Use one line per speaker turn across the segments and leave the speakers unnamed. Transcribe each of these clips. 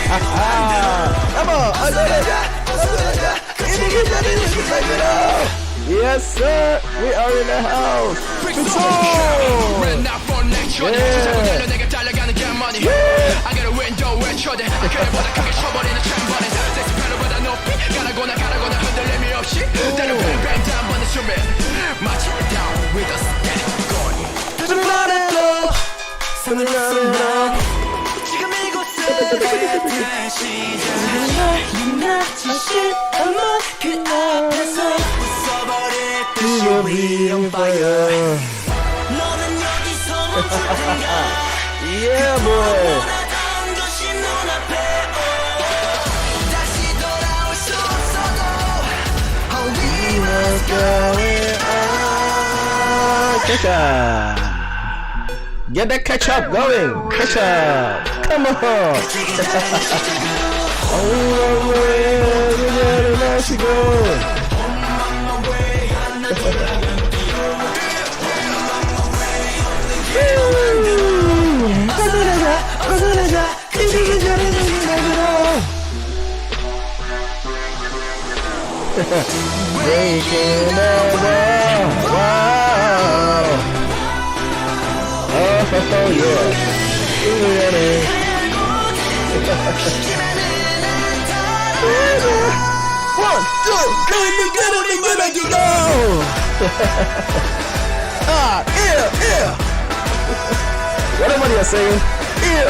Come on. Yes, sir. We are in the house. Yeah, boy. Get that ketchup going. Ketchup. Come on. Oh, where she go? Breaking the wall. Wow. Oh yeah. 1, 2, go. Yeah. What am I saying? Yeah.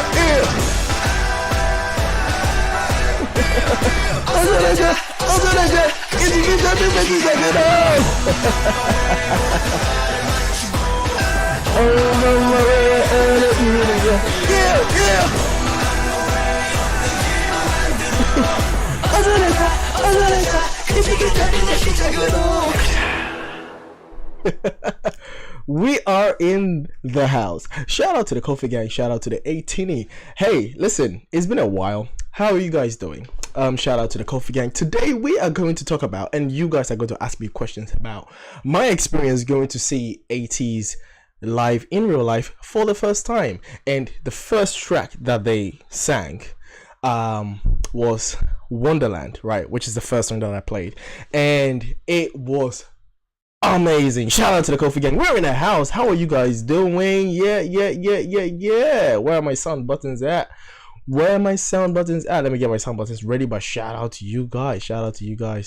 We are in the house. Shout out to the Coffee Gang. Shout out to the 18E. Hey, listen, it's been a while. How are you guys doing? Shout out to the Coffee Gang. Today we are going to talk about, and you guys are going to ask me questions about my experience going to see Ateez live in real life for the first time. And the first track that they sang was Wonderland, right? Which is the first one that I played, and it was amazing. Shout out to the Coffee Gang. We're in the house. How are you guys doing? Yeah. Where are my sound buttons at? Let me get my sound buttons ready. But shout out to you guys.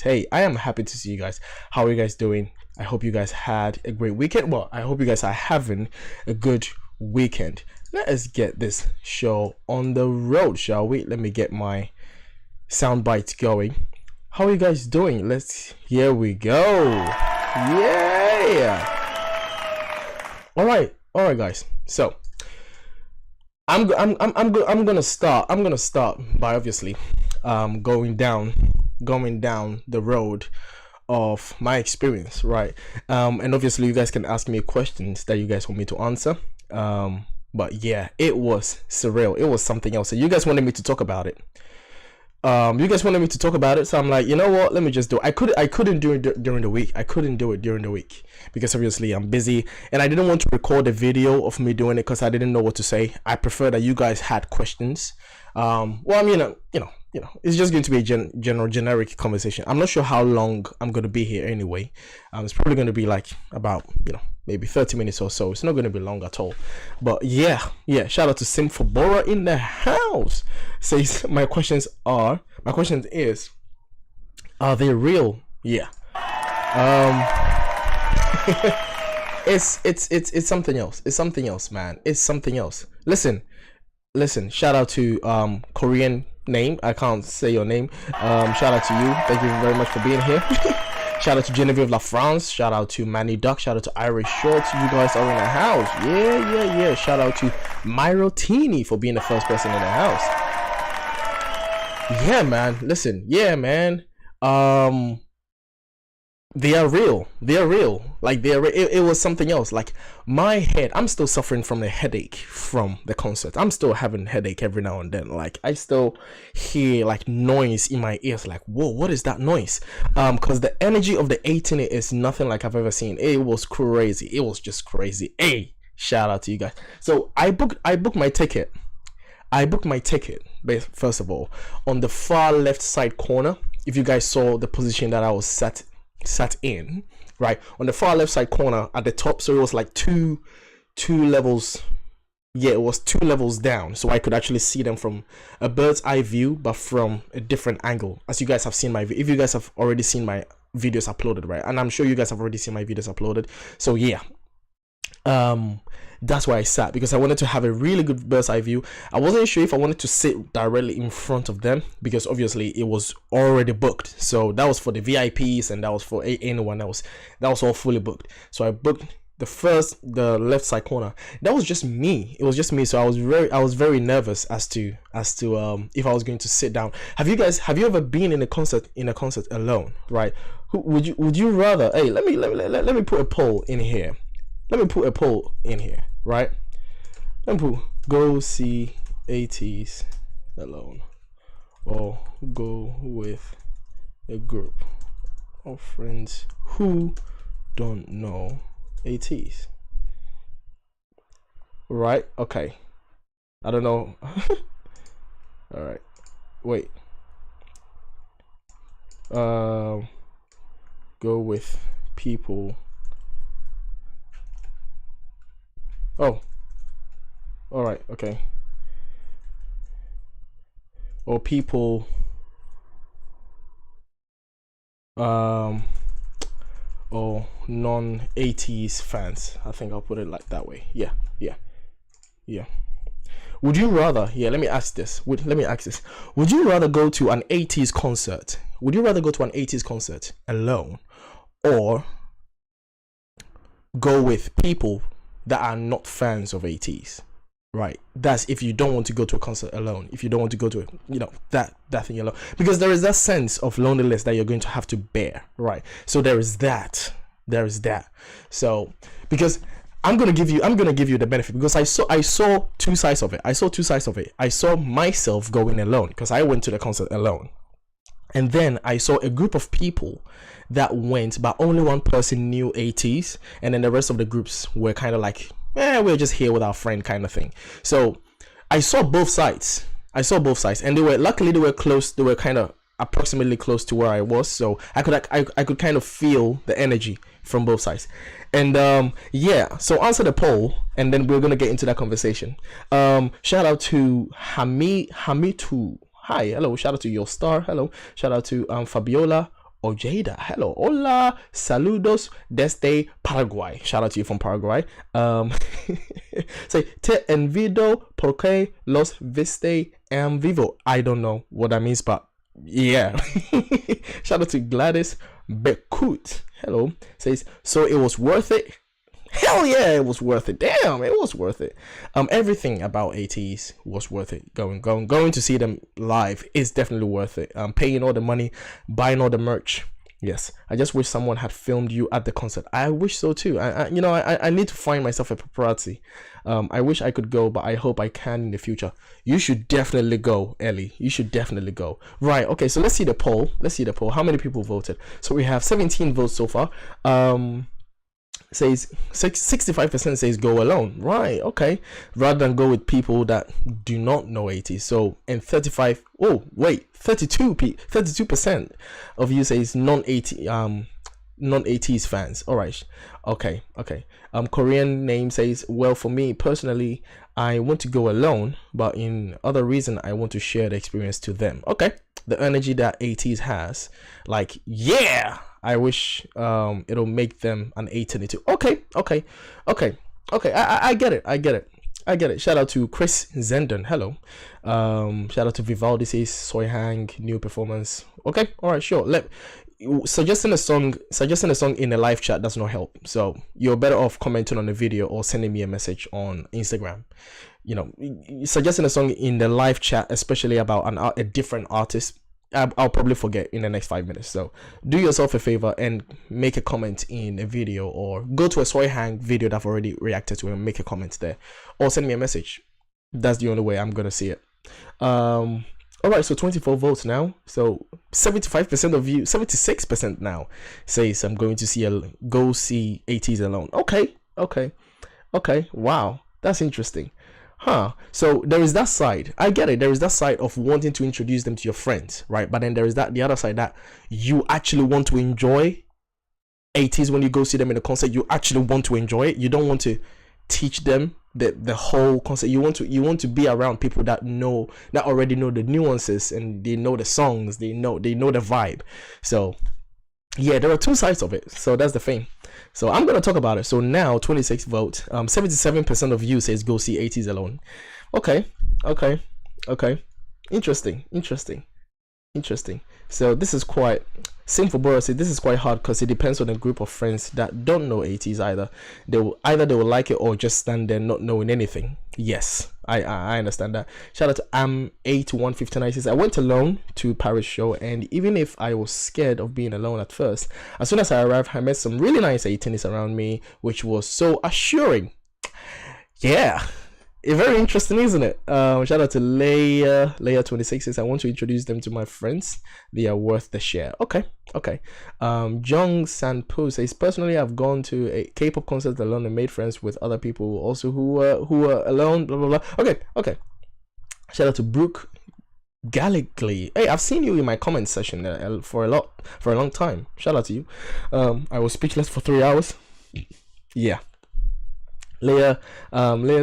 Hey, I am happy to see you guys. How are you guys doing? I hope you guys had a great weekend. Well, I hope you guys are having a good weekend. Let us get this show on the road, shall we? Let me get my sound bites going. How are you guys doing? Here we go. Yeah. All right, guys. So I'm gonna start by obviously going down the road of my experience, right? And obviously you guys can ask me questions that you guys want me to answer. But yeah, it was surreal. It was something else. And you guys wanted me to talk about it. So I'm like, you know what, let me just do it. I couldn't do it during the week. Because obviously I'm busy, and I didn't want to record a video of me doing it because I didn't know what to say. I prefer that you guys had questions. Well, I mean, you know, it's just going to be a generic conversation. I'm not sure how long I'm going to be here anyway. It's probably going to be like about, maybe 30 minutes or so. It's not going to be long at all. But yeah. Shout out to Sim for Bora in the house. Says my question is, are they real? Yeah. It's something else. It's something else, man. It's something else. Listen. Shout out to Korean name. I can't say your name. Shout out to you. Thank you very much for being here. Shout out to Genevieve La France. Shout out to Manny Duck. Shout out to Irish Shorts. You guys are in the house. Yeah. Shout out to Myrotini for being the first person in the house. Yeah, man. Listen. Yeah, man. They are real. Like it was something else. Like my head, I'm still suffering from a headache from the concert. I'm still having a headache every now and then. Like I still hear like noise in my ears. Like, whoa, what is that noise? Because the energy of the 18 is nothing like I've ever seen. It was crazy. It was just crazy. Hey, shout out to you guys. So I booked my ticket I booked my ticket, first of all, on the far left side corner. If you guys saw the position that I was sat in, right on the far left side corner at the top, so it was like two levels. Yeah, it was 2 levels down, so I could actually see them from a bird's eye view, but from a different angle. As you guys have seen if you guys have already seen my videos uploaded, right, and I'm sure you guys have already seen my videos uploaded, so yeah, that's where I sat, because I wanted to have a really good bird's eye view. I wasn't sure if I wanted to sit directly in front of them, because obviously it was already booked. So that was for the VIPs, and that was for anyone else. That was all fully booked. So I booked the left side corner. That was just me. It was just me. So I was very nervous as to if I was going to sit down. Have you ever been in a concert alone, right? Would you rather, hey, let me put a poll in here. Right? Let me put, go see Ateez alone, or go with a group of friends who don't know Ateez. Right? Okay. I don't know. All right. Wait. Go with people. Oh. All right. Okay. Or people. Or non-Ateez fans. I think I'll put it like that way. Yeah. Would you rather? Yeah. Let me ask this. Would you rather go to an Ateez concert? Would you rather go to an Ateez concert alone, or go with people that are not fans of Ateez? Right, that's if you don't want to go to a concert alone, if you don't want to go to that thing alone, because there is that sense of loneliness that you're going to have to bear, right? So there is that. So because I'm gonna give you the benefit, because I saw two sides of it. I saw myself going alone, because I went to the concert alone, and then I saw a group of people that went, but only one person knew Ateez, and then the rest of the groups were kind of like, we're just here with our friend kind of thing. So I saw both sides, and luckily they were close. They were kind of approximately close to where I was, so I could kind of feel the energy from both sides. And yeah, so answer the poll, and then we're gonna get into that conversation. Shout out to Hamitu. Hi, hello. Shout out to Your Star. Hello. Shout out to Fabiola Ojeda. Hello. Hola. Saludos desde Paraguay. Shout out to you from Paraguay. Say, te envido porque los viste en vivo. I don't know what that means, but yeah. Shout out to Gladys Bekut. Hello. Says, so it was worth it. Hell yeah, it was worth it. Damn, it was worth it. Everything about Ateez was worth it. Going to see them live is definitely worth it. Paying all the money, buying all the merch. Yes, I just wish someone had filmed you at the concert. I wish so too. I need to find myself a paparazzi. I wish I could go, but I hope I can in the future. You should definitely go, Ellie. You should definitely go. Right. Okay. So let's see the poll. How many people voted? So we have 17 votes so far. Says 65% says go alone. Right, okay, rather than go with people that do not know Ateez. So, and 32% of you says non-Ateez fans. All right, okay. Korean name says, well, for me personally, I want to go alone, but in other reason I want to share the experience to them. Okay, the energy that Ateez has, like, yeah, I wish it'll make them an A22. Okay. I get it. Shout out to Chris Zenden. Hello. Shout out to Vivaldi says Soy Hang new performance. Okay, all right, sure. Suggesting a song in the live chat does not help. So you're better off commenting on the video or sending me a message on Instagram. Suggesting a song in the live chat, especially about a different artist, I'll probably forget in the next 5 minutes. So do yourself a favor and make a comment in a video, or go to a Soy Hang video that I've already reacted to and make a comment there, or send me a message. That's the only way I'm gonna see it. All right, so 24 votes now. So 75% of you, 76% now says I'm going to go see Ateez alone. Okay. Wow, that's interesting. So there is that side. I get it. There is that side of wanting to introduce them to your friends, right? But then there is the other side that you actually want to enjoy Ateez when you go see them in a concert. You actually want to enjoy it. You don't want to teach them the whole concept. You want to be around people that already know the nuances, and they know the songs, they know the vibe. So yeah, there are two sides of it. So that's the thing. So I'm gonna talk about it. So now 26 votes. 77% of you says go see Ateez alone. Okay. Interesting. So this is quite simple, bro. See, this is quite hard because it depends on a group of friends that don't know Ateez either. They will like it or just stand there not knowing anything. Yes, I understand that. Shout out to Am8159 says I went alone to Paris show, and even if I was scared of being alone at first, as soon as I arrived, I met some really nice 18s around me, which was so assuring. Yeah. Very interesting, isn't it? Shout out to Leia26 says I want to introduce them to my friends. They are worth the share. Okay. Jung Sanpo says personally I've gone to a K-pop concert alone and made friends with other people also who were alone. Blah blah blah. Okay. Shout out to Brooke Gallically. Hey, I've seen you in my comment section for a long time. Shout out to you. I was speechless for 3 hours. Yeah. Leia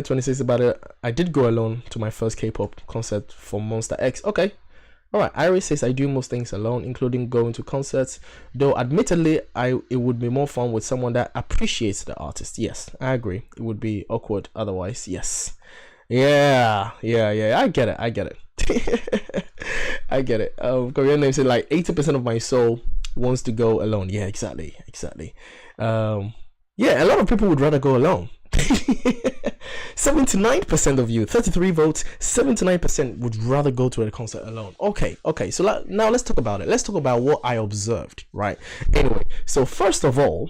26 about it. I did go alone to my first K-pop concert for Monster X. Okay. Alright, Iris says I do most things alone, including going to concerts. Though admittedly, it would be more fun with someone that appreciates the artist. Yes, I agree. It would be awkward otherwise. Yes. Yeah. I get it. I get it. Korean name said like 80% of my soul wants to go alone. Yeah, exactly. Yeah, a lot of people would rather go alone. 79% of you, 33 votes, 79% would rather go to a concert alone. Okay, so now let's talk about it. Let's talk about what I observed, right? Anyway, so first of all,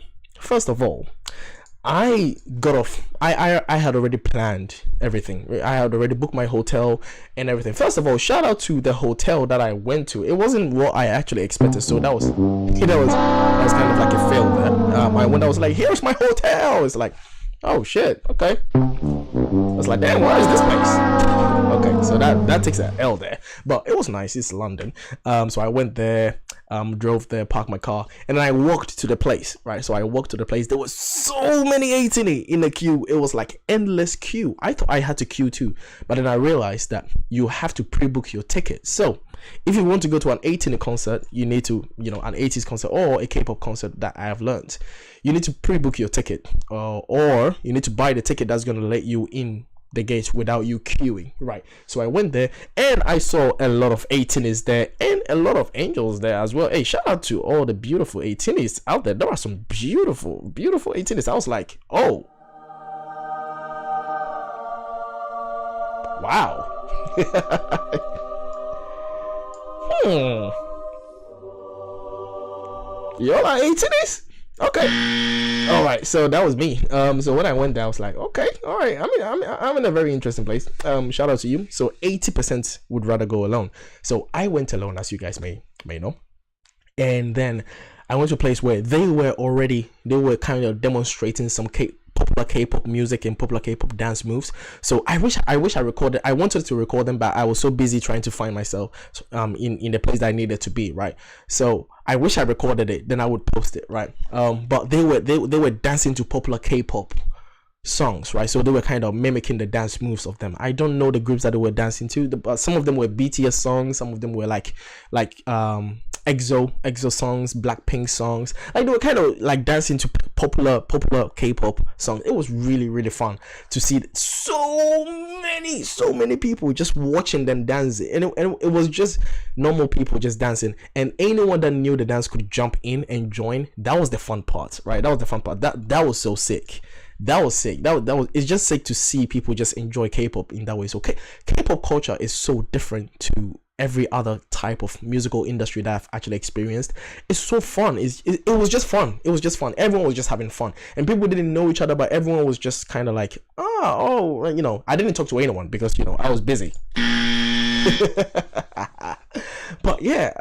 I got off. I had already planned everything. I had already booked my hotel and everything. First of all, shout out to the hotel that I went to. It wasn't what I actually expected, so that was kind of like a fail there. I was like, here's my hotel. It's like, oh shit, okay. I was like, damn, where is this place? Okay, so that takes an L there, but it was nice. It's London. So I went there, drove there, parked my car, and then I walked to the place, right? So I walked to the place. There was so many 18 in the queue. It was like endless queue. I thought I had to queue too, but then I realized that you have to pre-book your ticket. So if you want to go to an 18 concert, you need to, an 80s concert or a K-pop concert that I have learned, you need to pre-book your ticket, or you need to buy the ticket that's going to let you in the gate without you queuing, right? So I went there and I saw a lot of 18s there and a lot of angels there as well. Hey, shout out to all the beautiful 18s out there. There are some beautiful 18s. I was like, oh wow. Y'all are 18s? Okay. All right. So that was me. So when I went there, I was like, okay, all right. I'm in a very interesting place. Shout out to you. So 80% would rather go alone. So I went alone, as you guys may know. And then I went to a place where they were kind of demonstrating some popular K-pop music and popular K-pop dance moves. So I wish I recorded. I wanted to record them, but I was so busy trying to find myself in the place that I needed to be, right? So I wish I recorded it, then I would post it, right? But they were dancing to popular K-pop songs, right? So they were kind of mimicking the dance moves of them. I don't know the groups that they were dancing to, but some of them were BTS songs, some of them were like EXO songs, Blackpink songs. Like they were kind of like dancing to popular K-pop songs. It was really, really fun to see so many people just watching them dance, and it was just normal people just dancing, and anyone that knew the dance could jump in and join. That was the fun part, right? That was the fun part. That was so sick. That was sick. That was it's just sick to see people just enjoy K-pop in that way. So K-pop culture is so different to every other type of musical industry that I've actually experienced. It's so fun. It was just fun. It was just fun. Everyone was just having fun, and people didn't know each other, but everyone was just kind of like, I didn't talk to anyone because I was busy. But yeah,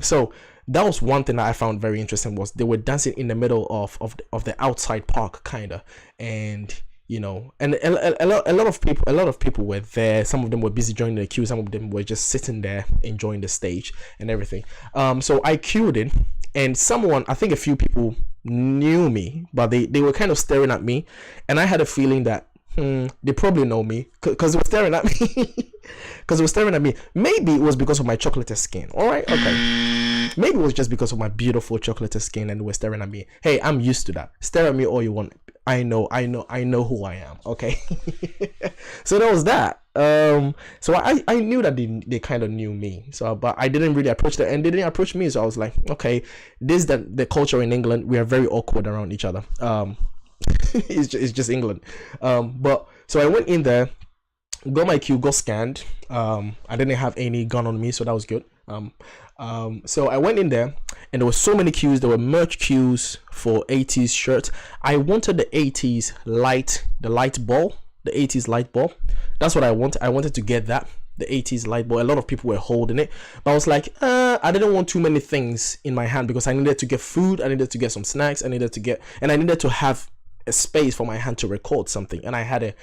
so that was one thing that I found very interesting, was they were dancing in the middle of the outside park, kind of, and you know, and a lot of people were there. Some of them were busy joining the queue, some of them were just sitting there enjoying the stage and everything. So I queued in, and someone, I think a few people knew me, but they were kind of staring at me, and I had a feeling that they probably know me because they were staring at me. Maybe it was because of my chocolate skin. All right, okay. Maybe it was just because of my beautiful chocolate skin, and they were staring at me. Hey, I'm used to that. Stare at me all you want. I know who I am. Okay. So that was that. So I knew that they kind of knew me. So, but I didn't really approach them, and they didn't approach me. So I was like, okay, this is the culture in England. We are very awkward around each other. It's just England. But so I went in there, got my queue, got scanned. I didn't have any gun on me, so that was good. So I went in there, and there were so many queues. There were merch queues for Ateez shirts. I wanted the Ateez light ball. The Ateez light ball. That's what I wanted. I wanted to get that. The Ateez light ball. A lot of people were holding it, but I was like, I didn't want too many things in my hand because I needed to get food. I needed to get some snacks. I needed to have a space for my hand to record something, and I had a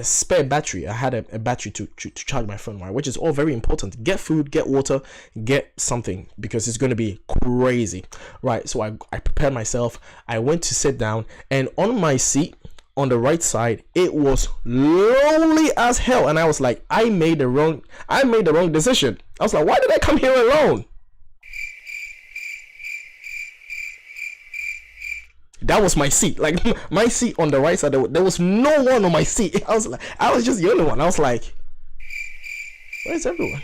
spare battery. I had a battery to charge my phone, right? Which is all very important. Get food, get water, get something, because it's going to be crazy, right? So I prepared myself. I went to sit down, and on my seat on the right side, it was lonely as hell, and I was like, I made the wrong decision. I was like, why did I come here alone? That was my seat, like my seat on the right side. There was no one on my seat. I was just the only one. I was like, where's everyone?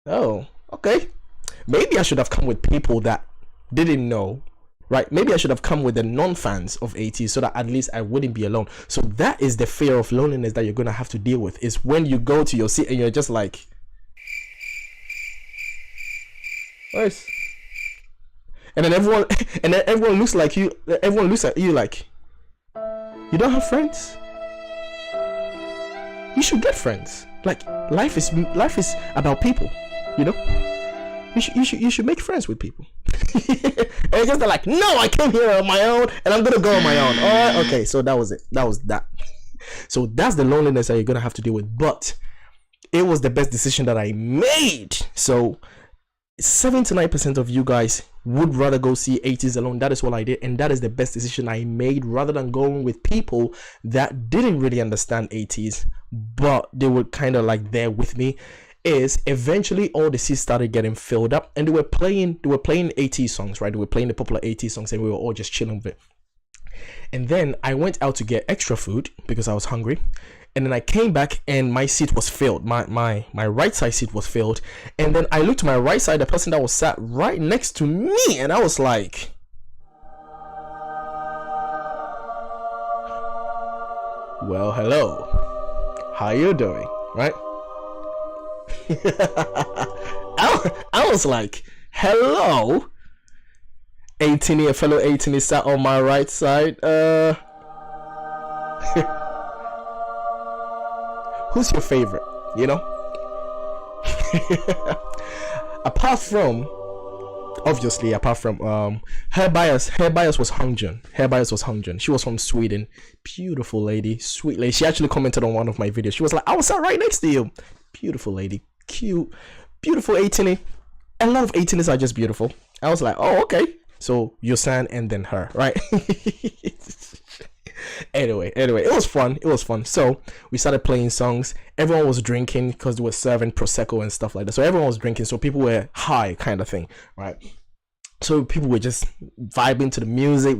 Oh, okay. Maybe I should have come with people that didn't know, right? Maybe I should have come with the non-fans of Ateez, so that at least I wouldn't be alone. So that is the fear of loneliness that you're gonna have to deal with, is when you go to your seat and you're just like, where's? And then everyone looks like you. Everyone looks at you like, you don't have friends. You should get friends. Like, life is about people, you know. You should make friends with people. And it's just like, no, I came here on my own, and I'm gonna go on my own. All right, okay. So that was it. That was that. So that's the loneliness that you're gonna have to deal with. But it was the best decision that I made. So 79% of you guys would rather go see Ateez alone. That is what I did, and that is the best decision I made, rather than going with people that didn't really understand Ateez, but they were kind of like there with me. Is eventually all the seats started getting filled up, and they were playing Ateez songs, right? They were playing the popular Ateez songs, and we were all just chilling with it. And then I went out to get extra food because I was hungry. And then I came back, and my seat was filled. My right side seat was filled. And then I looked to my right side, the person that was sat right next to me, and I was like, well, hello. How you doing? Right? I was like, hello. 18, a fellow 18 sat on my right side. Who's your favorite? You know? apart from her bias was Hungjun. She was from Sweden. Beautiful lady, sweet lady. She actually commented on one of my videos. She was like, I was sat right next to you. Beautiful lady, cute, beautiful 18. A lot of 18s are just beautiful. I was like, oh, okay. So Yeosang and then her, right? Anyway, it was fun. So we started playing songs. Everyone was drinking because they were serving prosecco and stuff like that. So everyone was drinking, so people were high, kind of thing, right? So people were just vibing to the music.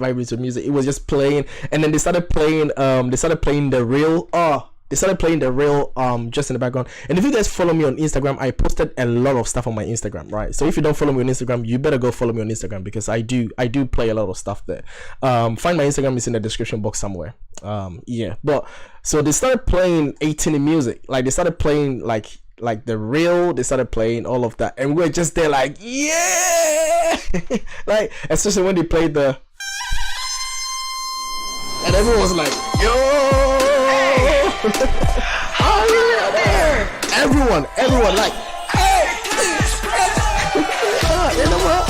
It was just playing, and then they started playing the real just in the background. And if you guys follow me on Instagram, I posted a lot of stuff on my Instagram, right? So if you don't follow me on Instagram, you better go follow me on Instagram, because I do play a lot of stuff there. Find my Instagram, is in the description box somewhere. Yeah, but so they started playing 18 music, like they started playing like the real, they started playing all of that, and we're just there like, yeah. Like, especially when they played the, and everyone was like, yo. Oh yeah, there. Everyone like, hey, in the world.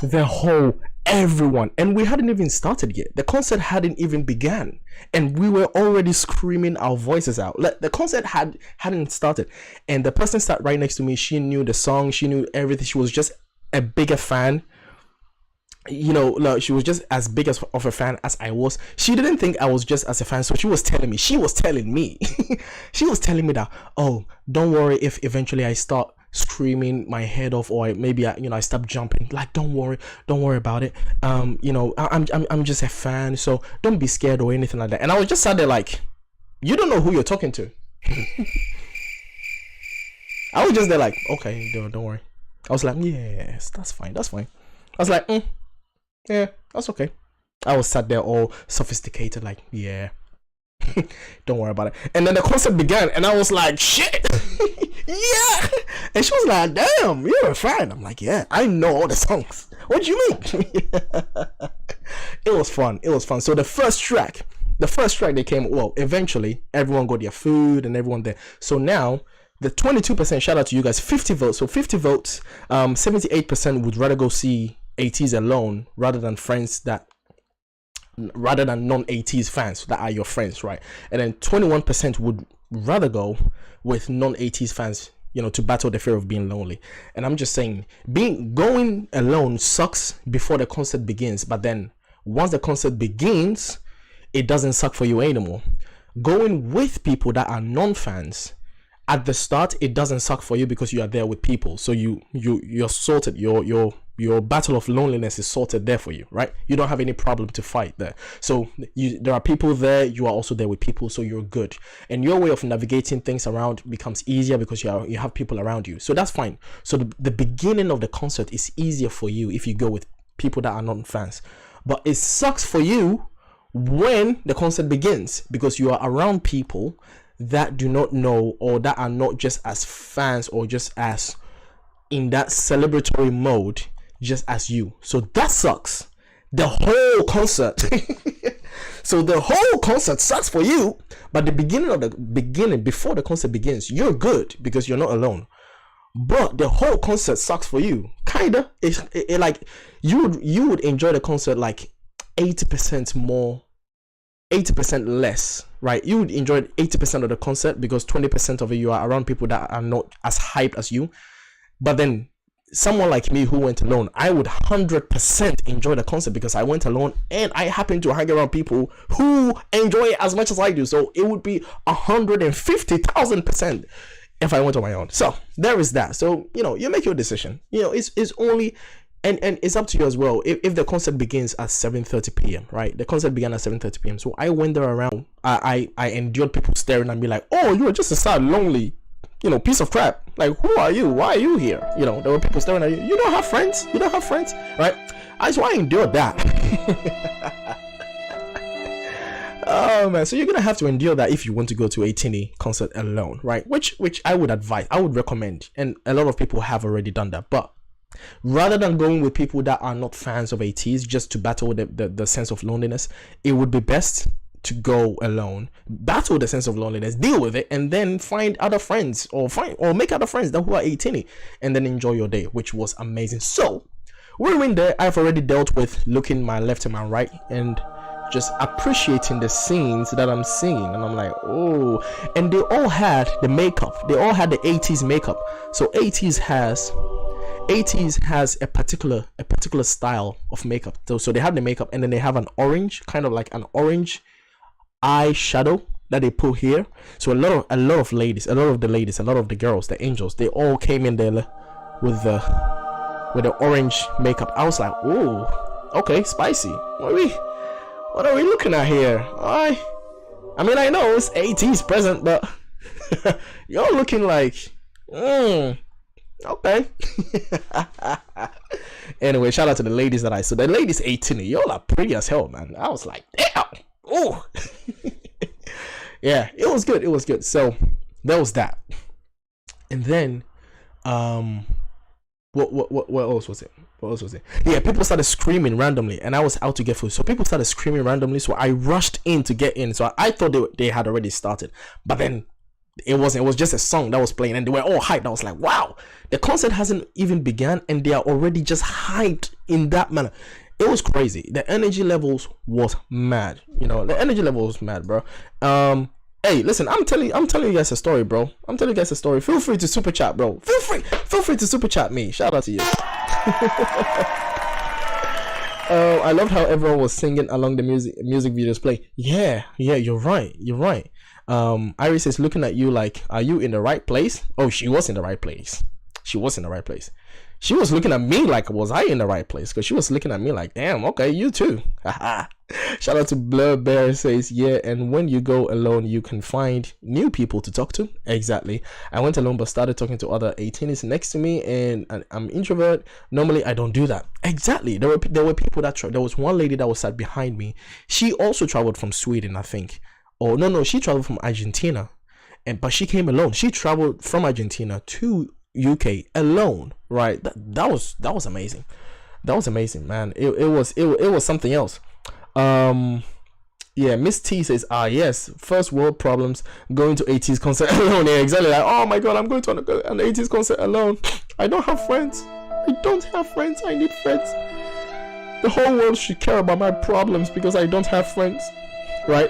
The whole everyone, and we hadn't even started yet. The concert hadn't even began, and we were already screaming our voices out. Like, the concert hadn't started, and the person sat right next to me. She knew the song, she knew everything. She was just a bigger fan. You know, like, she was just as big of a fan as I was. She didn't think I was just as a fan, so she was telling me she was telling me that, oh, don't worry if eventually I start screaming my head off, or maybe I stop jumping. Like, don't worry about it. I'm just a fan, so don't be scared or anything like that. And I was just sat there like, you don't know who you're talking to. I was just there like, okay, don't worry. I was like, yes, that's fine. I was like, yeah, that's okay. I was sat there all sophisticated, like, yeah, don't worry about it. And then the concert began, and I was like, shit. Yeah. And she was like, damn, you're a fan. I'm like, yeah, I know all the songs. What do you mean? It was fun. So the first track they came, well, eventually everyone got their food and everyone there. So now the 22%, shout out to you guys, 50 votes. So 50 votes, 78% would rather go see Ateez alone rather than non-Ateez fans that are your friends, right? And then 21% would rather go with non-Ateez fans, to battle the fear of being lonely. And I'm just saying, going alone sucks before the concert begins, but then once the concert begins, it doesn't suck for you anymore. Going with people that are non-fans at the start, it doesn't suck for you because you are there with people. So you're sorted. Your battle of loneliness is sorted there for you, right? You don't have any problem to fight there. So there are people there. You are also there with people, so you're good. And your way of navigating things around becomes easier because you have people around you. So that's fine. So the beginning of the concert is easier for you if you go with people that are not fans. But it sucks for you when the concert begins because you are around people that do not know, or that are not just as fans or just as in that celebratory mode just as you. So that sucks. The whole concert. So the whole concert sucks for you, but the beginning before the concert begins, you're good because you're not alone. But the whole concert sucks for you. Kinda. It like you would enjoy the concert like 80% more, 80% less, right? You would enjoy 80% of the concert because 20% of it you are around people that are not as hyped as you. But then someone like me who went alone, I would 100% enjoy the concert because I went alone and I happen to hang around people who enjoy it as much as I do. So it would be 150,000% if I went on my own. So there is that. So you make your decision. It's only and it's up to you as well. If the concert begins at 7:30 p.m., right? The concert began at 7:30 p.m. So I went there around. I endured people staring at me like, oh, you're just a sad, lonely, piece of crap. Like, who are you? Why are you here? There were people staring at you. You don't have friends, right? So I endured that. Oh man, so you're gonna have to endure that if you want to go to a Tini concert alone, right? Which I would advise, I would recommend, and a lot of people have already done that. But rather than going with people that are not fans of Ateez just to battle the sense of loneliness, it would be best to go alone, battle the sense of loneliness, deal with it, and then find other friends or make other friends that who are 18 and then enjoy your day, which was amazing. So we're in there. I've already dealt with looking my left and my right and just appreciating the scenes that I'm seeing, and I'm like, oh. And they all had the makeup, they all had the Ateez makeup. So Ateez has a particular style of makeup. So they have the makeup, and then they have an orange, kind of like an orange eyeshadow that they put here. So a lot of the ladies, a lot of the girls, the angels, they all came in there with the orange makeup. I was like, oh, okay, spicy. What are we looking at here? I mean, I know it's Ateez present, but you're looking like, okay. Anyway, shout out to the ladies that I saw. The ladies 18, y'all are pretty as hell, man. I was like, damn. Oh. Yeah, it was good. So there was that. And then what else was it? What else was it? Yeah, people started screaming randomly, and I was out to get food. So people started screaming randomly, so I rushed in to get in. So I thought they had already started, but then it wasn't. It was just a song that was playing, and they were all hyped. I was like, wow, the concert hasn't even begun, and they are already just hyped in that manner. It was crazy. The energy levels was mad. You know, the energy level was mad, bro. Hey, listen, I'm telling you guys a story, bro. I'm telling you guys a story. Feel free to super chat, bro. Feel free to super chat me. Shout out to you. I loved how everyone was singing along the music videos play. Yeah, you're right. Iris is looking at you like, are you in the right place? Oh, she was in the right place. She was looking at me like, was I in the right place? Because she was looking at me like, damn, okay, you too. Shout out to Blur Bear says, yeah, and when you go alone, you can find new people to talk to. Exactly. I went alone but started talking to other 18s next to me, and I'm introvert. Normally, I don't do that. Exactly. There were people that there was one lady that was sat behind me. She also traveled from Sweden, I think. Oh, no, she traveled from Argentina. But she came alone. She traveled from Argentina to UK alone, right? That was amazing. That was amazing, man. It was something else. Yeah, Miss T says, yes, first world problems, going to Ateez concert alone. Yeah, exactly. Like, oh my god, I'm going to an Ateez concert alone. I don't have friends. I need friends. The whole world should care about my problems because I don't have friends, right?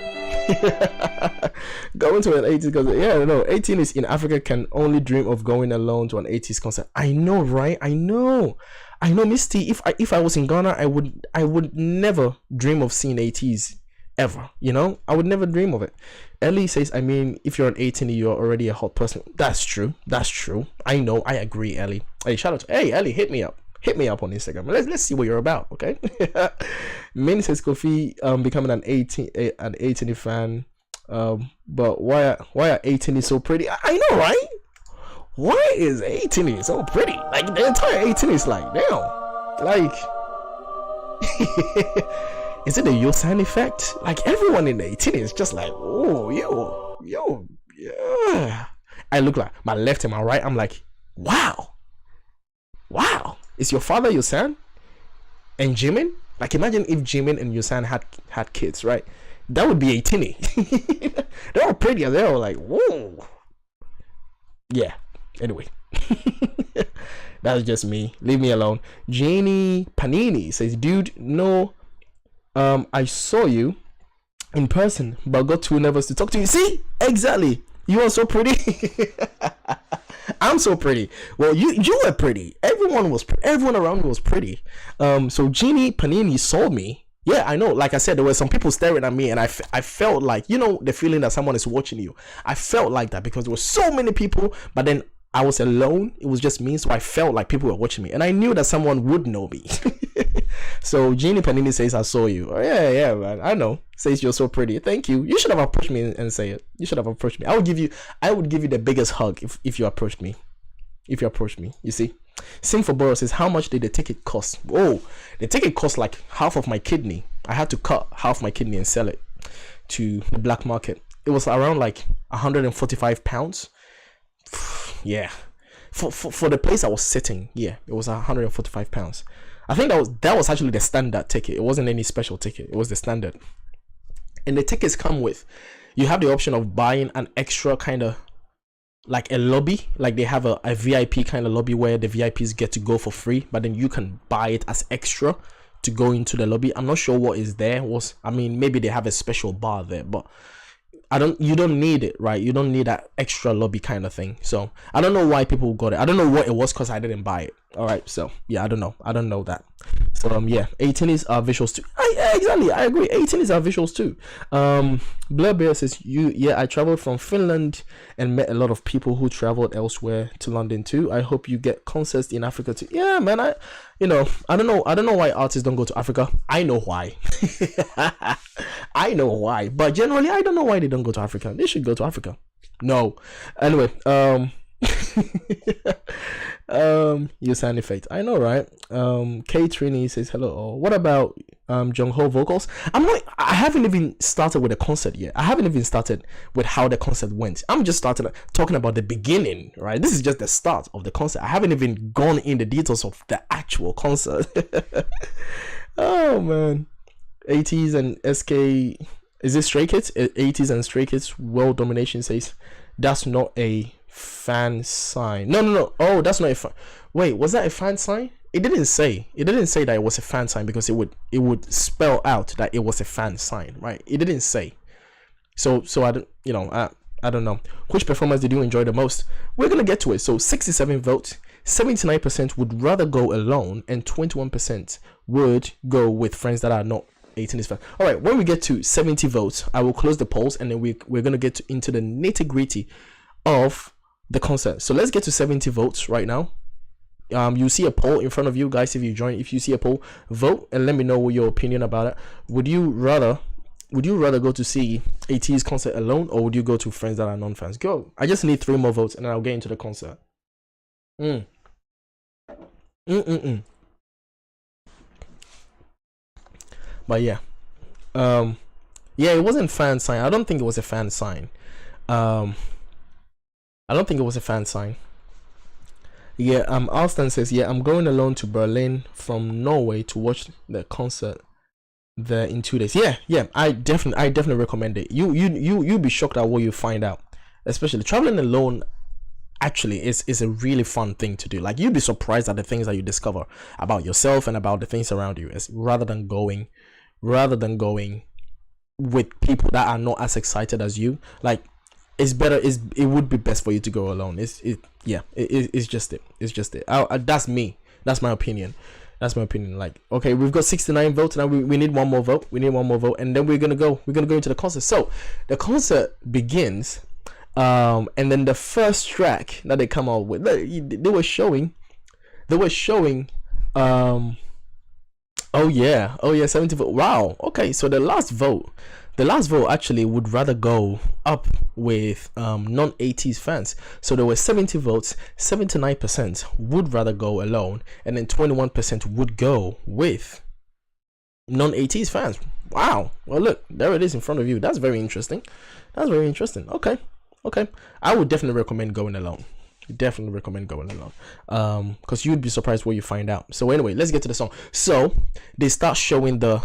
Going to an Ateez concert. Yeah, no, 18s in Africa can only dream of going alone to an Ateez concert. I know, right? I know, Miss T. If I was in Ghana, I would never dream of seeing Ateez ever. You know, I would never dream of it. Ellie says, I mean, if you're an 18, you're already a hot person. That's true. I know. I agree, Ellie. Hey, shout out to Ellie. Hit me up on Instagram. Let's see what you're about, okay? Min says Kofi becoming an 18 fan. But why are 18 so pretty? I know, right? Why is 18 so pretty? Like the entire 18 is like, damn. Like is it the Yeosang effect? Like everyone in the 18 is just like, oh, yo, yeah. I look like my left and my right, I'm like, wow. Is your father Yeosang and Jimin? Like imagine if Jimin and Yeosang had kids, right? That would be 18. They were pretty. They were like, whoa. Yeah. Anyway, that's just me. Leave me alone. Janie Panini says, dude, no, I saw you in person, but got too nervous to talk to you. See, exactly. You are so pretty. I'm so pretty. Well, you were pretty. Everyone around me was pretty. So Jeannie Panini saw me. Yeah, I know. Like I said, there were some people staring at me, and I felt like, you know, the feeling that someone is watching you. I felt like that because there were so many people, but then I was alone. It was just me, so I felt like people were watching me, and I knew that someone would know me. So Jeannie Panini says, I saw you. Oh, yeah, man. I know. Says you're so pretty. Thank you. You should have approached me and say it. You should have approached me. I would give you the biggest hug if you approached me. If you approached me, you see. Sing for Boros says, how much did the ticket cost? Oh, the ticket cost like half of my kidney. I had to cut half my kidney and sell it to the black market. It was around like 145 pounds. Yeah, for the place I was sitting, yeah, it was 145 pounds. I think that was actually the standard ticket. It wasn't any special ticket. It was the standard. And the tickets come with, you have the option of buying an extra kind of like a lobby, like they have a VIP kind of lobby where the VIPs get to go for free, but then you can buy it as extra to go into the lobby. I'm not sure what is there. I mean, maybe they have a special bar there, but you don't need it, right? You don't need that extra lobby kind of thing. So I don't know why people got it. I don't know what it was because I didn't buy it. All right, so yeah, I don't know that. So yeah, 18s are visuals too. Exactly, I agree. 18s are visuals too. Blur Bear says, I traveled from Finland and met a lot of people who traveled elsewhere to London too. I hope you get concerts in Africa too. Yeah, man. I don't know why artists don't go to Africa. I know why. I know why, but generally I don't know why they don't go to Africa. They should go to Africa. No. Anyway, your sound effect. I know, right? K Trini says hello. What about Jung Ho vocals. I haven't even started with the concert yet. I haven't even started with how the concert went. I'm just started talking about the beginning, right? This is just the start of the concert. I haven't even gone in the details of the actual concert. Oh man. Ateez and SK, is it Stray Kids? Ateez and Stray Kids World Domination says that's not a fan sign. No. Oh, that's not a fan. Wait, was that a fan sign? It didn't say that it was a fan sign, because it would spell out that it was a fan sign, right? It didn't say. So I don't, I don't know. Which performance did you enjoy the most? We're gonna get to it. So 67 votes, 79% would rather go alone, and 21% would go with friends that are not 18 is fans. All right, when we get to 70 votes, I will close the polls, and then we're gonna get into the nitty-gritty of the concert. So let's get to 70 votes right now. You see a poll in front of you guys. If you see a poll, vote and let me know your opinion about it. Would you rather go to see Ateez concert alone, or would you go to friends that are non-fans? Go. I just need 3 more votes and then I'll get into the concert. But yeah, it wasn't fan sign. I don't think it was a fan sign. Yeah, Alston says, yeah, I'm going alone to Berlin from Norway to watch the concert there in 2 days. Yeah, I definitely recommend it. You'll be shocked at what you find out. Especially traveling alone actually is a really fun thing to do. Like, you'll be surprised at the things that you discover about yourself and about the things around you, rather than going with people that are not as excited as you. Like, it's better. It would be best for you to go alone. It's just it. That's me. That's my opinion. Like, okay, we've got 69 votes now. We need one more vote. And then we're gonna go into the concert. So the concert begins, and then the first track that they come out with, they were showing. Oh yeah, 70 vote. Wow. Okay, so the last vote actually would rather go up with non-Ateez fans. So there were 70 votes, 79% would rather go alone, and then 21% would go with non-Ateez fans. Wow. Well, look, there it is in front of you. That's very interesting. Okay. I would definitely recommend going alone. Because you'd be surprised what you find out. So anyway, let's get to the song. So they start showing the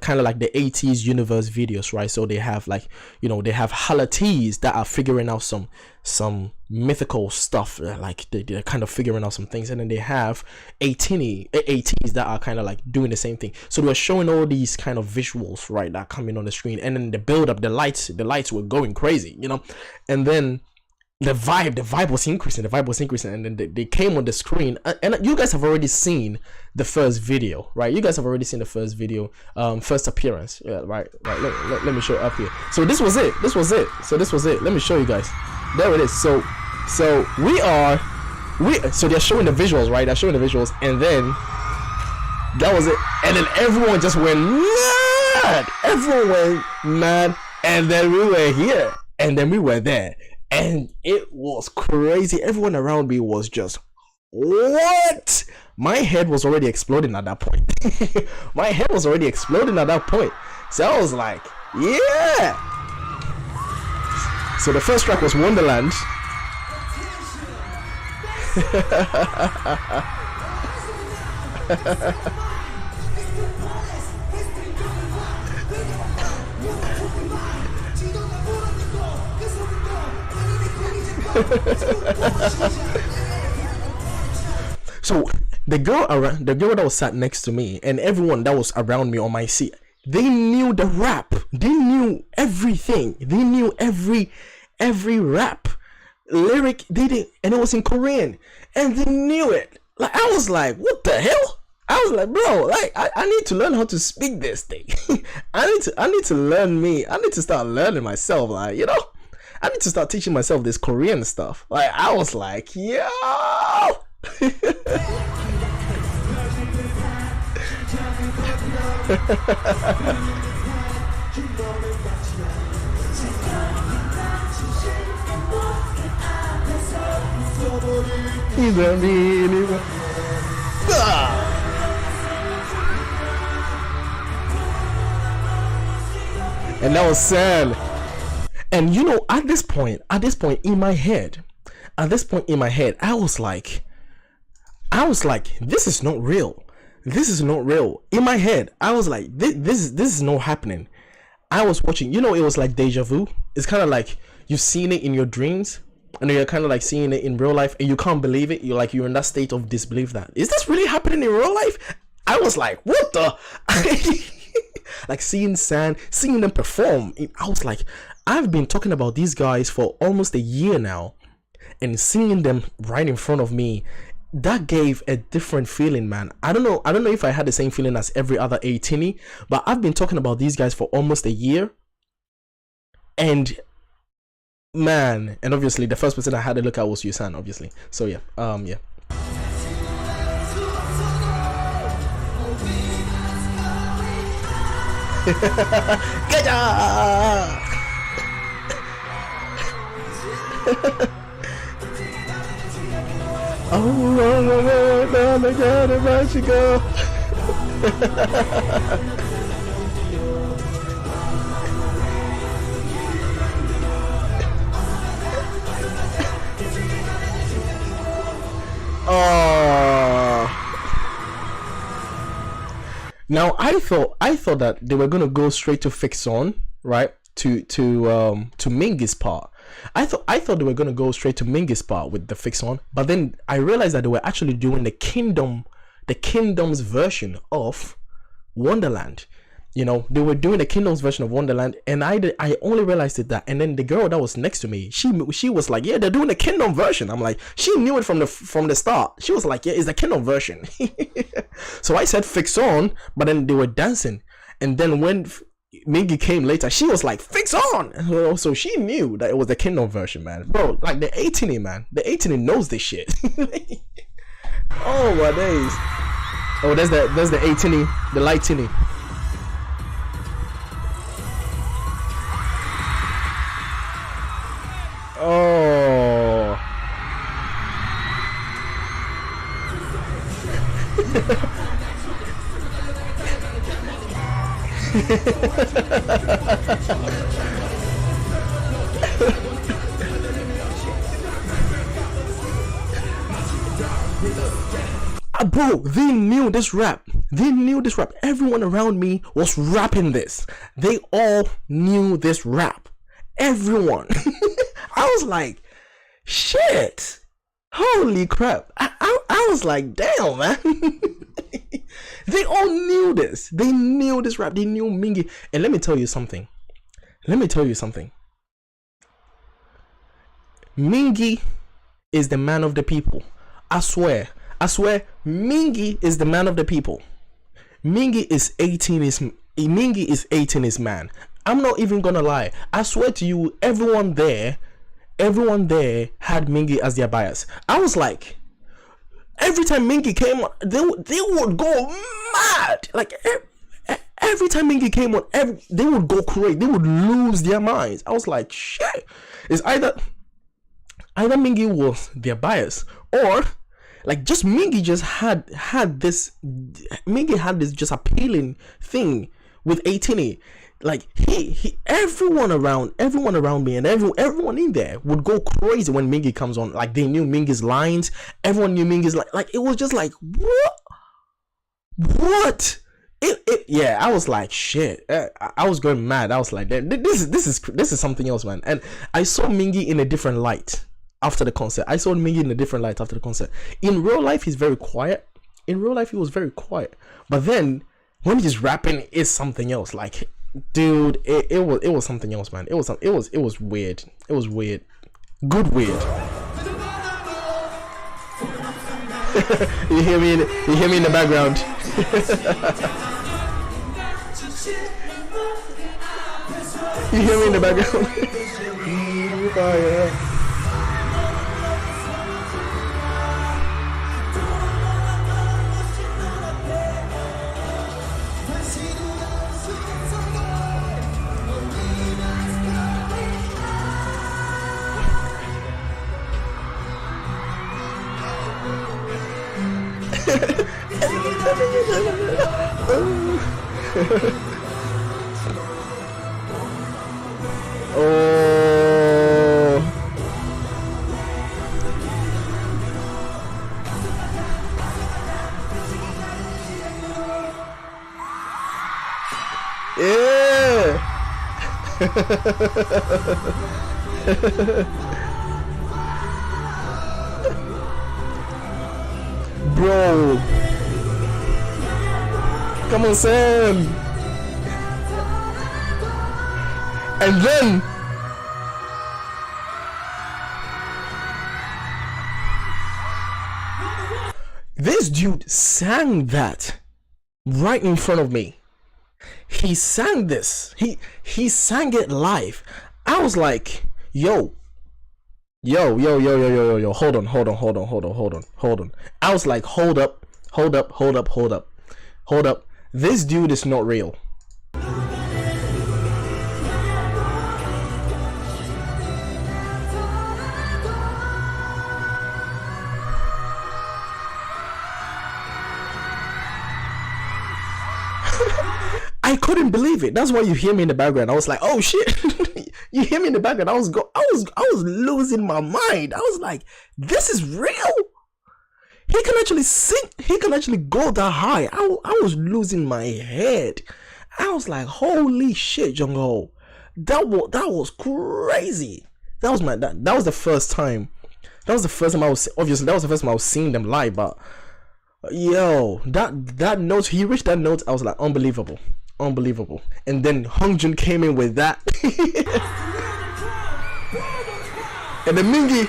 kind of like the Ateez universe videos, right? So they have, like, they have Hala that are figuring out some mythical stuff, like they're kind of figuring out some things, and then they have Ateez that are kind of like doing the same thing. So they're showing all these kind of visuals, right, that are coming on the screen, and then the build up, the lights were going crazy, and then the vibe was increasing, and then they came on the screen, and you guys have already seen the first video, right? First appearance, yeah, right. Let me show it up here. So this was it. Let me show you guys. There it is. So they're showing the visuals, right? And then that was it. And then everyone just went mad. And then we were here, and then we were there. And it was crazy. Everyone around me was just, what? My head was already exploding at that point. So I was like, yeah. So the first track was Wonderland. So the girl that was sat next to me, and everyone that was around me on my seat, they knew the rap. They knew everything. They knew every rap lyric. They did, and it was in Korean, and they knew it. Like, I was like, what the hell? I was like, bro, like, I need to learn how to speak this thing. I need to learn me. I need to start learning myself. Like, I need to start teaching myself this Korean stuff. Like, I was like, yo. And that was sad. And you know, at this point in my head, I was like, this is not real. This is not real. In my head, I was like, this is not happening. I was watching, you know, it was like Deja Vu. It's kind of like you've seen it in your dreams, and you're kind of like seeing it in real life, and you can't believe it. You're in that state of disbelief that, is this really happening in real life? I was like, what the? Like seeing them perform. I was like, I've been talking about these guys for almost a year now, and seeing them right in front of me, that gave a different feeling, man. I don't know if I had the same feeling as every other 18, but I've been talking about these guys for almost a year, and man, and obviously the first person I had to look at was Yeosang, obviously. So yeah, yeah. Get ya! Oh my God, about you go. Oh. Now I thought that they were gonna go straight to Fix On, right? To Mingi's part. I thought they were gonna go straight to Mingi's part with the Fix On, but then I realized that they were actually doing the Kingdom's version of Wonderland. You know, they were doing the Kingdom's version of Wonderland, and I only realized that. And then the girl that was next to me, she was like, yeah, they're doing the Kingdom version. I'm like, she knew it from the start. She was like, yeah, it's the Kingdom version. So I said Fix On, but then they were dancing, and then when Mingi came later, she was like, Fix On. So she knew that it was the Kingdom version, man. Bro, like the 18, man, the 18 knows this shit. Oh my days. Oh, that's the 18, the light tinny. Oh. Bro, they knew this rap. Everyone around me was rapping this. They all knew this rap. Everyone. I was like, shit. Holy crap. I was like, damn, man. They all knew this. They knew this rap. They knew Mingi. And let me tell you something. Mingi is the man of the people. I swear, Mingi is the man of the people. Mingi is 18 is man. I'm not even gonna lie. I swear to you, everyone there had Mingi as their bias. I was like, every time Mingi came on, they would go mad. Like every time Mingi came on, they would go crazy. They would lose their minds. I was like, shit. It's either Mingi was their bias, or like just Mingi just had this just appealing thing with 18. Like he everyone around me and everyone in there would go crazy when Mingi comes on. Like they knew Mingi's lines. Everyone knew Mingi's like it was just like what? Yeah, I was like shit. I was going mad. I was like, this is something else, man. And I saw Mingi in a different light after the concert. In real life, he's very quiet. He was very quiet. But then when he's rapping, it's something else. Like, dude, it was something else, man. It was weird. It was weird. Good weird. You hear me in the background. You hear me in the background. Fire. Yeah. Bro. Come on, Sam. And then this dude sang that right in front of me. He sang this. He sang it live. I was like, yo. Hold on. I was like, hold up. This dude is not real. I couldn't believe it. That's why you hear me in the background. I was like, oh shit. You hear me in the background. I was losing my mind. I was like, this is real. He can actually sing. He can actually go that high. I was losing my head. I was like, holy shit, Jungho. That was crazy. That was the first time. That was the first time I was seeing them live, but yo, that note, he reached that note, I was like, unbelievable. And then Hongjun came in with that. And the Mingi.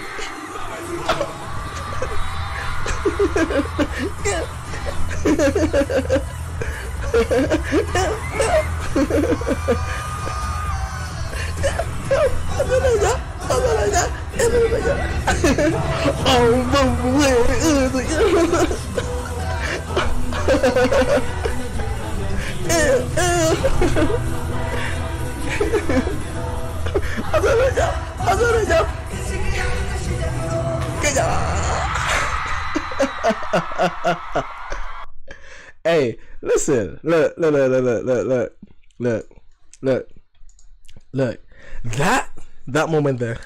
Hey, listen, look. That moment there.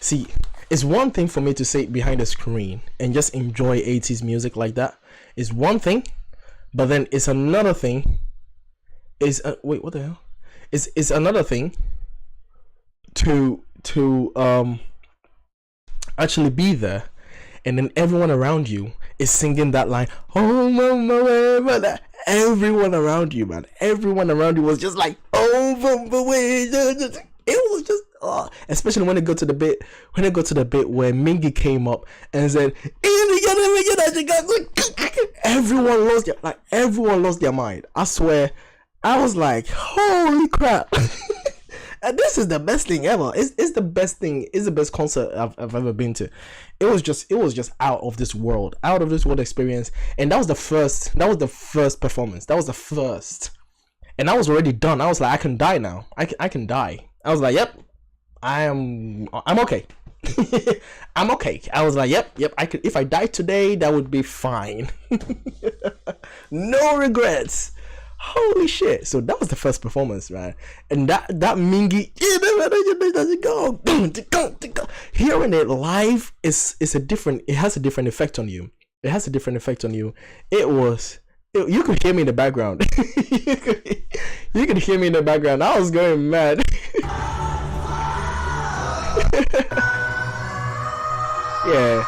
See, it's one thing for me to sit behind the screen and just enjoy Ateez music like that. It's one thing, but then it's another thing. Wait, what the hell? It's another thing to actually be there, and then everyone around you is singing that line. Oh mama, everyone around you, man. Everyone around you was just like, oh mama, it was just, especially when they go to the bit where Mingi came up and said, everyone lost their mind. I swear, I was like, holy crap. And this is the best thing ever. It's the best thing. It's the best concert I've ever been to. It was just out of this world experience. And that was the first performance. That was the first. And I was already done. I was like, I can die now. I can die. I was like, yep, I'm okay. I'm okay. I was like, yep, I could, if I die today, that would be fine. No regrets. Holy shit. So that was the first performance, right? And that Mingi, hearing it live is a different, it has a different effect on you. You could hear me in the background. You could hear me in the background. I was going mad. Yeah.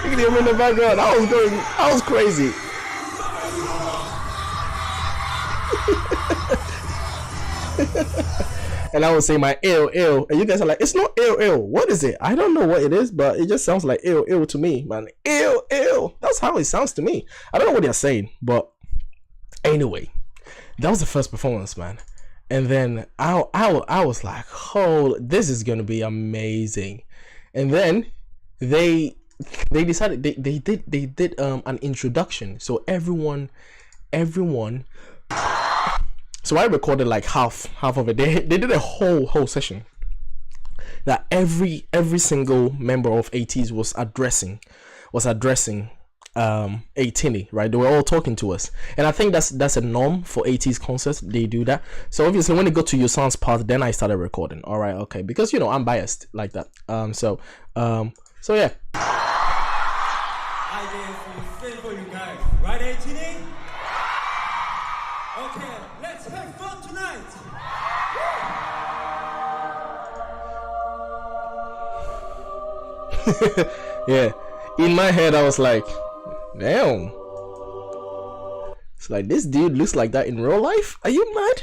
You can hear me in the background. I was crazy. And I would say my ill, and you guys are like, it's not ill. What is it? I don't know what it is, but it just sounds like ill to me, man. Ill. That's how it sounds to me. I don't know what they're saying, but anyway, that was the first performance, man. And then I was like, oh, this is gonna be amazing. And then they decided they did an introduction. So everyone. So I recorded like half of it. They did a whole session that every single member of Ateez was addressing Ateez, right? They were all talking to us, and I think that's a norm for Ateez concerts. They do that. So obviously when it got to Yeosang's part, then I started recording. All right, okay, because I'm biased like that. So yeah.
for you guys. Right, Ateez? Okay, let's have fun tonight.
Yeah, in my head I was like, damn, it's like this dude looks like that in real life. Are you mad?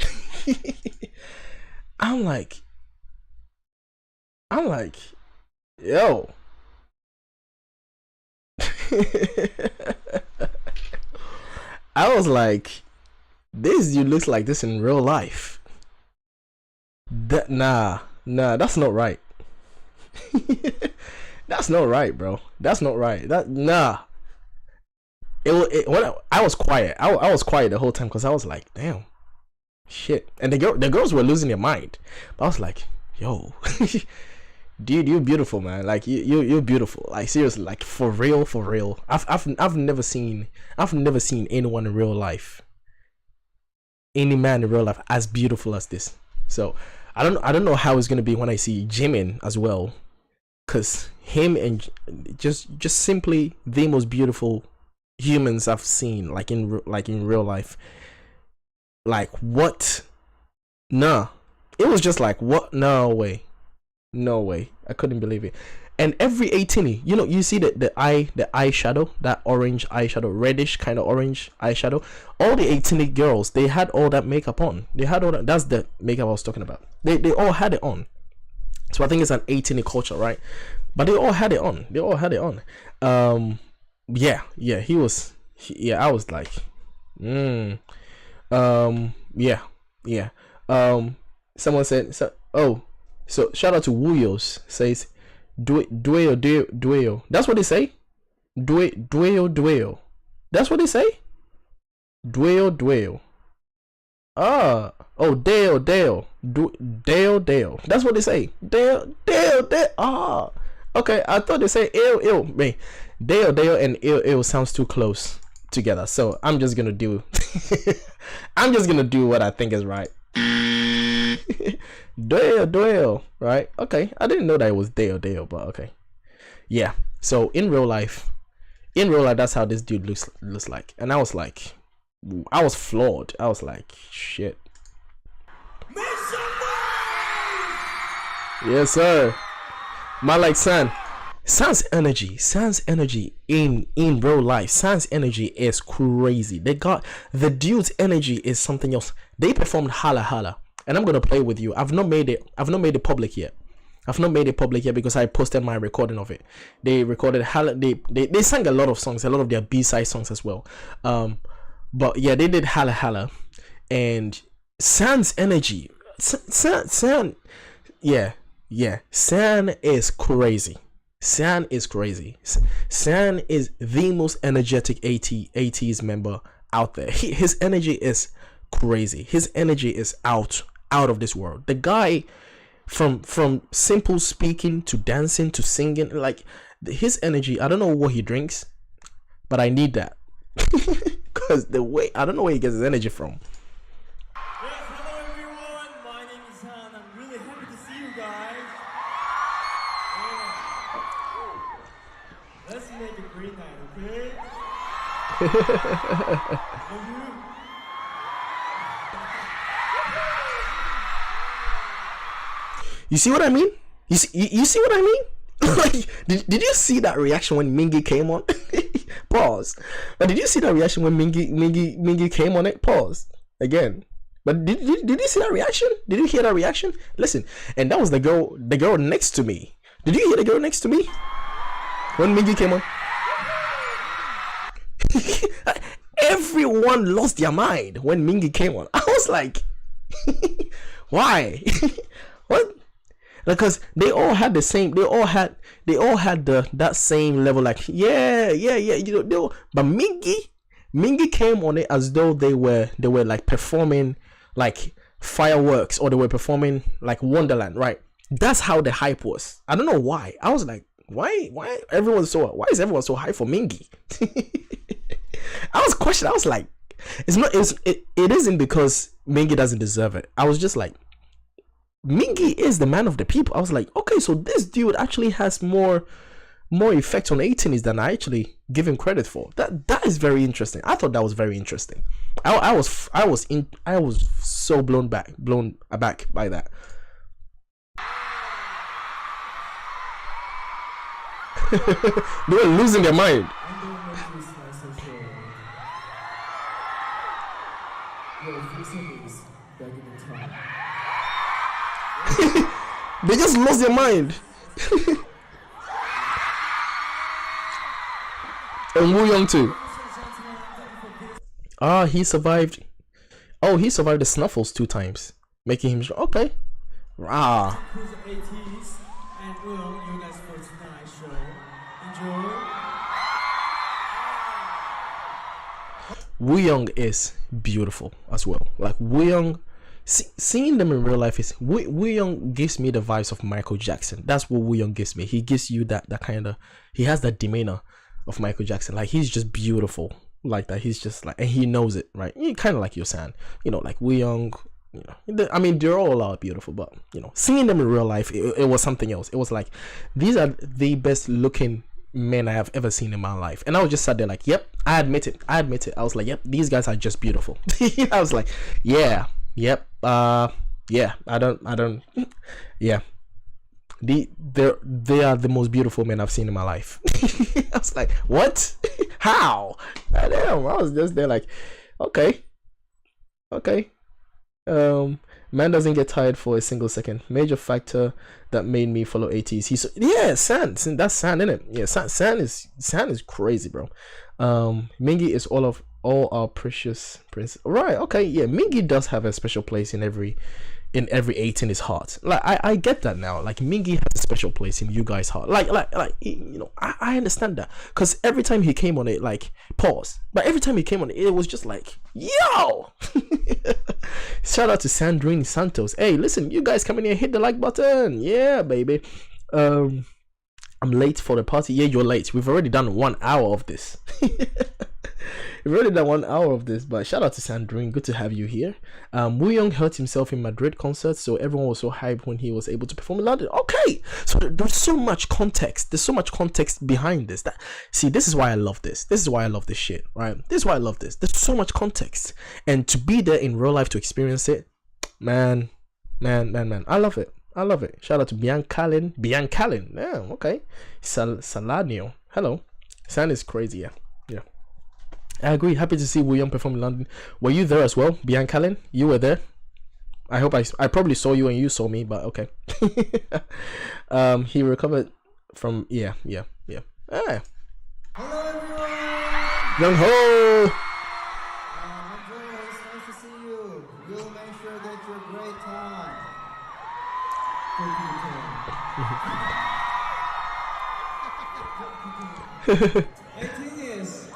I'm like, yo. I was like, this dude looks like this in real life. Nah, that's not right. That's not right, bro. That's not right. Nah. When I was quiet. I was quiet the whole time because I was like, damn, shit. And the girls were losing their mind. But I was like, yo, dude, you're beautiful, man. Like you're beautiful. Like seriously, like for real. I've never seen anyone in real life, any man in real life as beautiful as this. So I don't know how it's gonna be when I see Jimin as well. Cause him and just simply the most beautiful humans I've seen, like in real life. Like what? Nah, it was just like what? No way. I couldn't believe it. And every 18, you see the eyeshadow, that orange eyeshadow, reddish kind of orange eyeshadow. All the 18 girls, they had all that makeup on. They had all that. That's the makeup I was talking about. They all had it on. So I think it's an 18 culture, right? But they all had it on. Yeah, I was like, yeah. Someone said, so shout out to Wuyos, says, dueo. That's what they say? Dueo. That's what they say? Dueo. Dale. Dale. That's what they say. Dale. Ah. Okay, I thought they say ill. Man, Dale and ill sounds too close together. So I'm just gonna do what I think is right. Dale. Right? Okay. I didn't know that it was Dale, but okay. Yeah. So in real life, that's how this dude looks like. And I was like, I was floored. I was like, shit. Yes, sir. My like San's energy in real life. San's energy is crazy. The dude's energy is something else. They performed Hala Hala, and I'm gonna play with you. I've not made it public yet. Because I posted my recording of it. They recorded Hala. They sang a lot of songs, a lot of their B-side songs as well. But yeah, they did Hala Hala, and San's energy. San is crazy. San is the most energetic Ateez member out there. His energy is crazy. His energy is out of this world. The guy, from simple speaking to dancing to singing, like his energy. I don't know what he drinks, but I need that. Because I don't know where he gets his energy from.
Yes, hello everyone. My name is Han. I'm really happy to see you guys. Yeah. Let's make a great night, okay?
You see what I mean? You see what I mean? Like, did you see that reaction when Mingi came on? Pause. But did you see that reaction when Mingi came on it? Pause. Again. But did you see that reaction? Did you hear that reaction? Listen, and that was the girl next to me. Did you hear the girl next to me? When Mingi came on? Everyone lost their mind when Mingi came on. I was like, why? What? Because they all had the same. They all had that same level. Like yeah. But Mingi came on it as though they were like performing like fireworks, or they were performing like Wonderland, right? That's how the hype was. I don't know why. I was like, why is everyone so hype for Mingi? I was questioning. I was like, it isn't because Mingi doesn't deserve it. I was just like, Mingi is the man of the people. I was like, okay, so this dude actually has more more effect on 18s than I actually give him credit for. That is very interesting. I thought that was very interesting. I was so blown aback by that. They were losing their mind. They just lost their mind. And Woo Young too. Ah, he survived. Oh, he survived the snuffles 2 times, making him okay. Ah.
Ateez and you guys for tonight's show. Enjoy.
Woo Young is beautiful as well. Like Woo Young, seeing them in real life is Woo Young gives me the vibes of Michael Jackson. That's what Woo Young gives me. He gives you that kind of, he has that demeanor of Michael Jackson. Like he's just beautiful like that. He's just like, and he knows it, right? Kind of like Yeosang, like Woo Young. I mean, they're all beautiful, but seeing them in real life, it was something else. It was like, these are the best looking men I have ever seen in my life. And I was just sat there like, yep, I admit it. I was like, yep, these guys are just beautiful. I was like, yeah, yep, yeah, I don't yeah, they are the most beautiful men I've seen in my life. I was like, what? How? Damn, I was just there like, okay. Man doesn't get tired for a single second. Major factor that made me follow Ateez. San. That's San, isn't it? Yeah, San is crazy, bro. Mingi is all our precious prince. Right, okay, yeah. Mingi does have a special place in every 18 his heart. Like I get that now. Like Mingi has a special place in you guys' heart. Like I understand that, because every time he came on it, like pause, but every time he came on it, it was just like, yo. Shout out to Sandrine Santos. Hey, listen, you guys come in here, hit the like button. Yeah, baby. I'm late for the party. Yeah, you're late. We've already done 1 hour of this. We've already done 1 hour of this, but shout out to Sandrine. Good to have you here. Woo Young hurt himself in Madrid concert, so everyone was so hyped when he was able to perform in London. Okay, so there's so much context. There's so much context behind this. This is why I love this. This is why I love this shit, right? This is why I love this. There's so much context, and to be there in real life to experience it, man. I love it. Shout out to Biancalin. Yeah, okay. Saladino. Hello. San is crazy, yeah. I agree. Happy to see Woo Young perform in London. Were you there as well, Biancalin? You were there. I hope I probably saw you and you saw me, but okay. He recovered from yeah. Ah.
Hello everyone.
Young Ho.
It's nice to see you. You'll make sure that you're a great time. Ateez.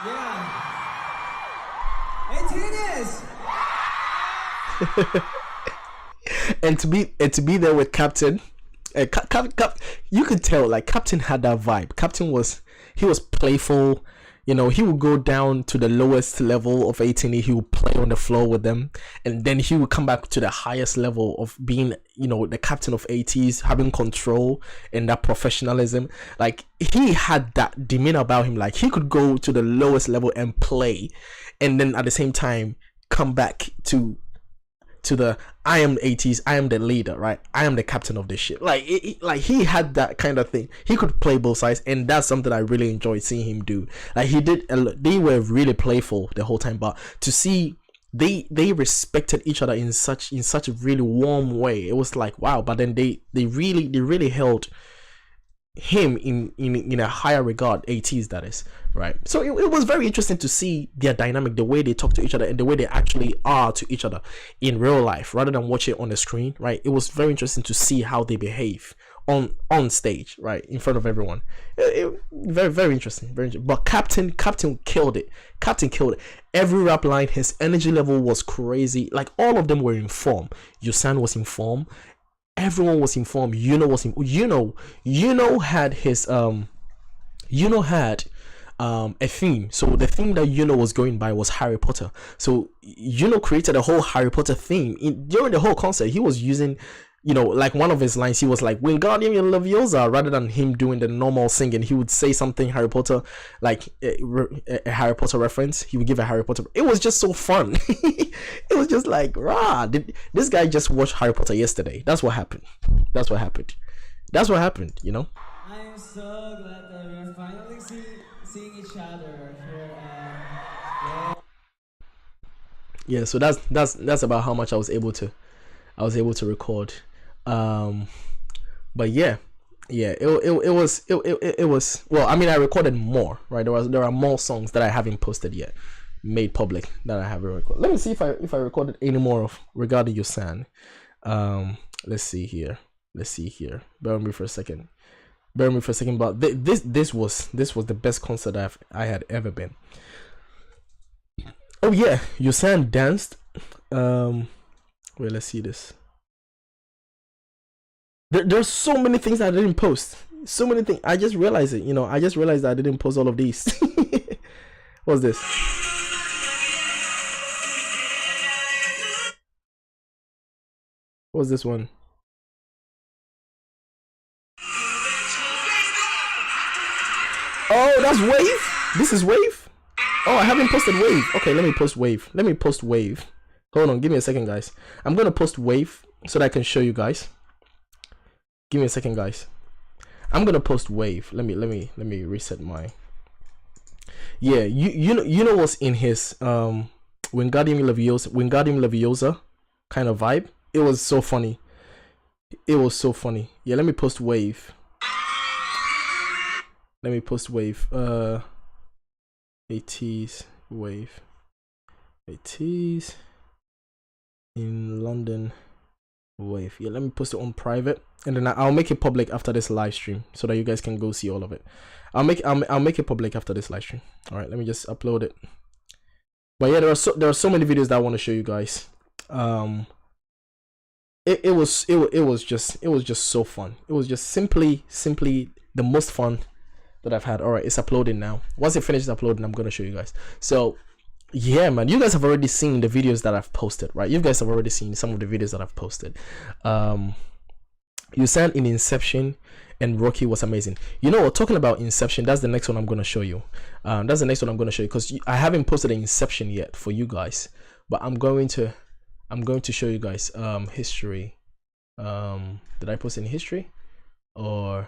Yeah. Ateez.
And to be there with Captain, you could tell like Captain had that vibe. Captain was playful. He would go down to the lowest level of 18. He would play on the floor with them, and then he would come back to the highest level of being, the captain of Ateez, having control and that professionalism. Like he had that demeanor about him. Like he could go to the lowest level and play, and then at the same time come back to the I am Ateez, I am the leader, right? I am the captain of this shit. Like he had that kind of thing. He could play both sides, and that's something I really enjoyed seeing him do. Like he did. They were really playful the whole time, but to see they respected each other in such a really warm way, it was like wow. But then they really held him in a higher regard, Ateez, that is, right? So it was very interesting to see their dynamic, the way they talk to each other and the way they actually are to each other in real life rather than watch it on the screen, right? It was very interesting to see how they behave on stage, right, in front of everyone. Very, very interesting, but Captain killed it. Every rap line, his energy level was crazy. Like all of them were in form. Yeosang was in form. Everyone was informed. Was in. Had his had a theme. So the theme that was going by was Harry Potter. So created a whole Harry Potter theme during the whole concert. He was using you know, like one of his lines, he was like, Wingardium Leviosa, rather than him doing the normal singing, he would say something Harry Potter, like a Harry Potter reference. He would give a Harry Potter. It was just so fun. It was just like, rah, this guy just watched Harry Potter yesterday. That's what happened. That's what happened. That's what happened, you know?
I'm so glad that we're finally seeing each other here.
Yeah, so that's about how much I was able to record. But yeah, it was well, I mean, I recorded more, right? There are more songs that I haven't posted yet, made public, that I haven't recorded. Let me see if I recorded any more of regarding Yeosang. Let's see here. Bear with me for a second. But this was the best concert I had ever been. Oh yeah, Yeosang danced. Wait, let's see this. There's so many things I didn't post. So many things. I just realized it. You know, I just realized that I didn't post all of these. What's this? What's this one? Oh, that's Wave. This is Wave. Oh, I haven't posted Wave. Okay, let me post Wave. Hold on, give me a second, guys. I'm gonna post Wave so that I can show you guys. Give me a second, guys. I'm gonna post Wave. Let me reset my. Yeah, you know what's in his Wingardium Leviosa kind of vibe. It was so funny. Yeah, let me post Wave. Ateez Wave. Ateez in London Wave. Yeah, let me post it on private, and then I'll make it public after this live stream so that you guys can go see all of it. I'll make it public after this live stream. All right, let me just upload it. But yeah, there are so many videos that I want to show you guys. It was just so fun. It was just simply the most fun that I've had. All right, it's uploading now. Once it finishes uploading, I'm gonna show you guys. So yeah, man, you guys have already seen the videos that I've posted, right? You guys have already seen some of the videos that I've posted. Yeosang in Inception and Rocky was amazing. You know what, talking about Inception, that's the next one I'm going to show you. Because I haven't posted Inception yet for you guys, but I'm going to show you guys history. Did I post in history? Or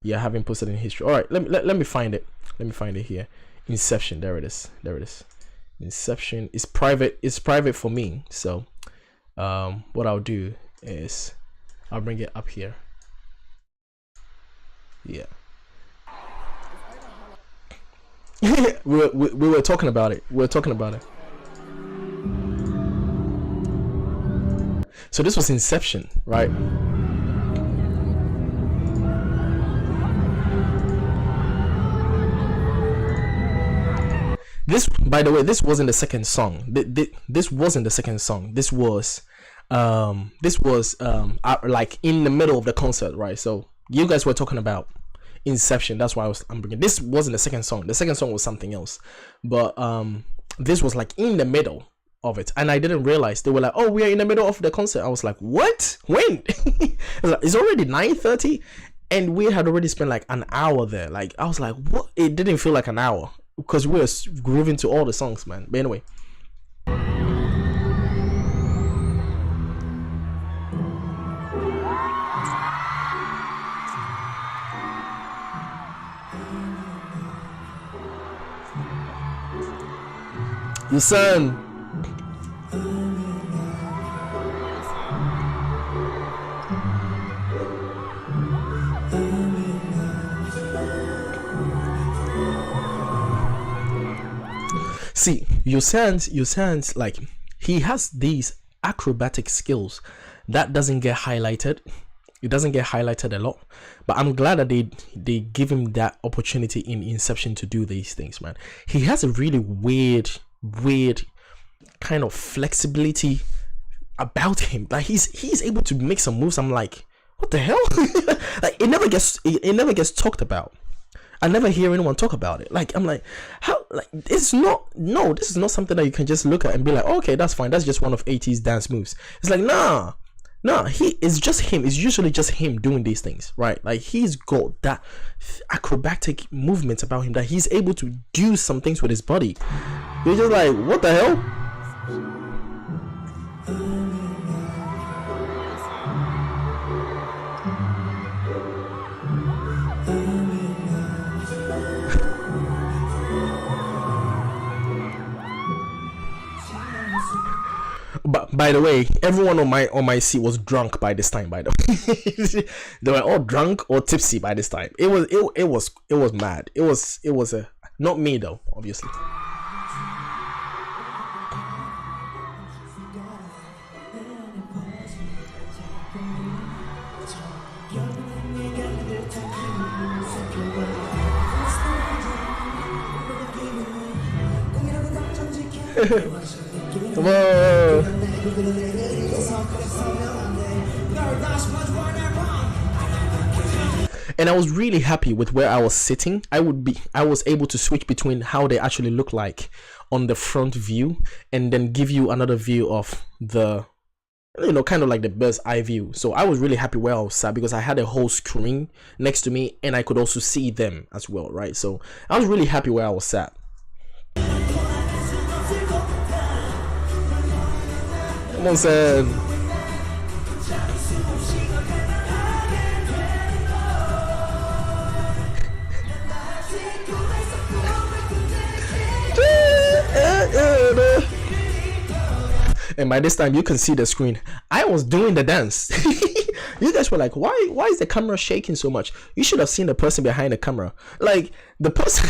yeah, I haven't posted in history. All right, let me find it. Let me find it here. Inception, there it is. Inception is private. It's private for me. So what I'll do is I'll bring it up here. Yeah. we were talking about it. So this was Inception, right? This, by the way, this wasn't the second song. This wasn't the second song. This was like in the middle of the concert, right? So you guys were talking about Inception. That's why I'm bringing. This wasn't the second song. The second song was something else, but this was like in the middle of it, and I didn't realize. They were like, "Oh, we are in the middle of the concert." I was like, "What? When?" It's already 9:30, and we had already spent like an hour there. Like I was like, "What?" It didn't feel like an hour because we were grooving to all the songs, man. But anyway. Yeosang. See, Yeosang's like, he has these acrobatic skills that doesn't get highlighted. It doesn't get highlighted a lot, but I'm glad that they give him that opportunity in Inception to do these things, man. He has a really weird kind of flexibility about him. Like he's able to make some moves. I'm like, what the hell? Like it never gets talked about. I never hear anyone talk about it. Like I'm like, how? Like this is not something that you can just look at and be like, oh, okay, that's fine. That's just one of Ateez's dance moves. It's like, nah, No, it's just him. It's usually just him doing these things, right? Like he's got that acrobatic movements about him that he's able to do some things with his body. You're just like, what the hell? But by the way, everyone on my seat was drunk by this time. By the way, they were all drunk or tipsy by this time. It was mad. It was a not me though, obviously. Come on. And I was really happy with where I was sitting. I was able to switch between how they actually look like on the front view and then give you another view of the, kind of like the bird's eye view. So I was really happy where I was sat because I had a whole screen next to me and I could also see them as well, right? So I was really happy where I was sat. Come on, son. And by this time you can see the screen. I was doing the dance. You guys were like, why is the camera shaking so much? You should have seen the person behind the camera. Like the person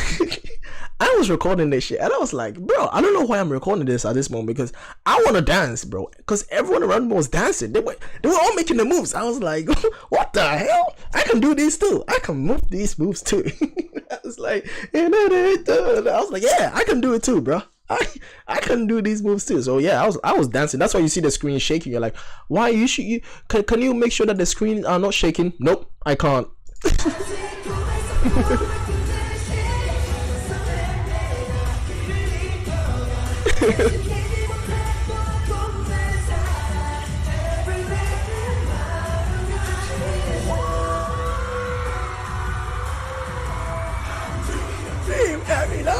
I was recording this shit and I was like, bro, I don't know why I'm recording this at this moment because I want to dance, bro. Because everyone around me was dancing. They were all making the moves. I was like, what the hell? I can do these too. I can move these moves too. I was like, yeah, I can do it too, bro. I can do these moves too. So yeah, I was dancing. That's why you see the screen shaking. You're like, why can you make sure that the screen are not shaking? Nope, I can't. Every night.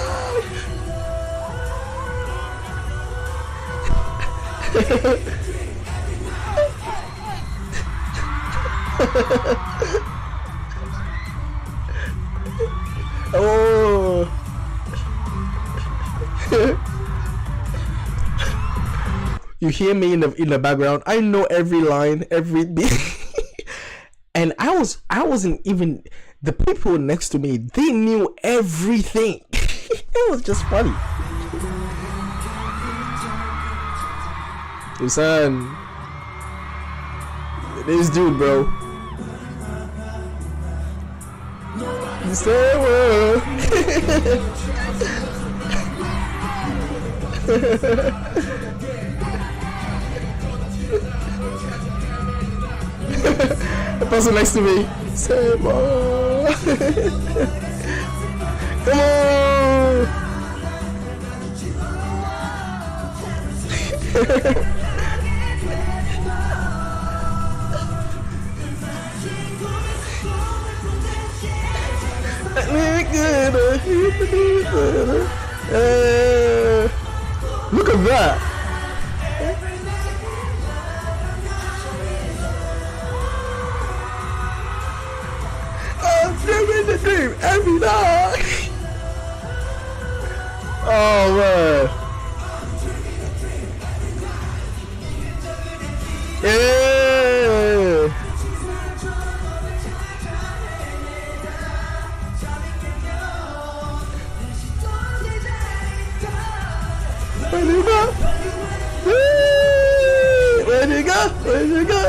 Oh. You hear me in the background. I know every line, every beat. And I wasn't even, the people next to me, they knew everything. It was just funny. Yeosang, this dude, bro. The person next to me. Come on. Look at that. I'm living the dream every night. Oh man. Yeah. Where'd you go? Where'd you go? Where'd you go?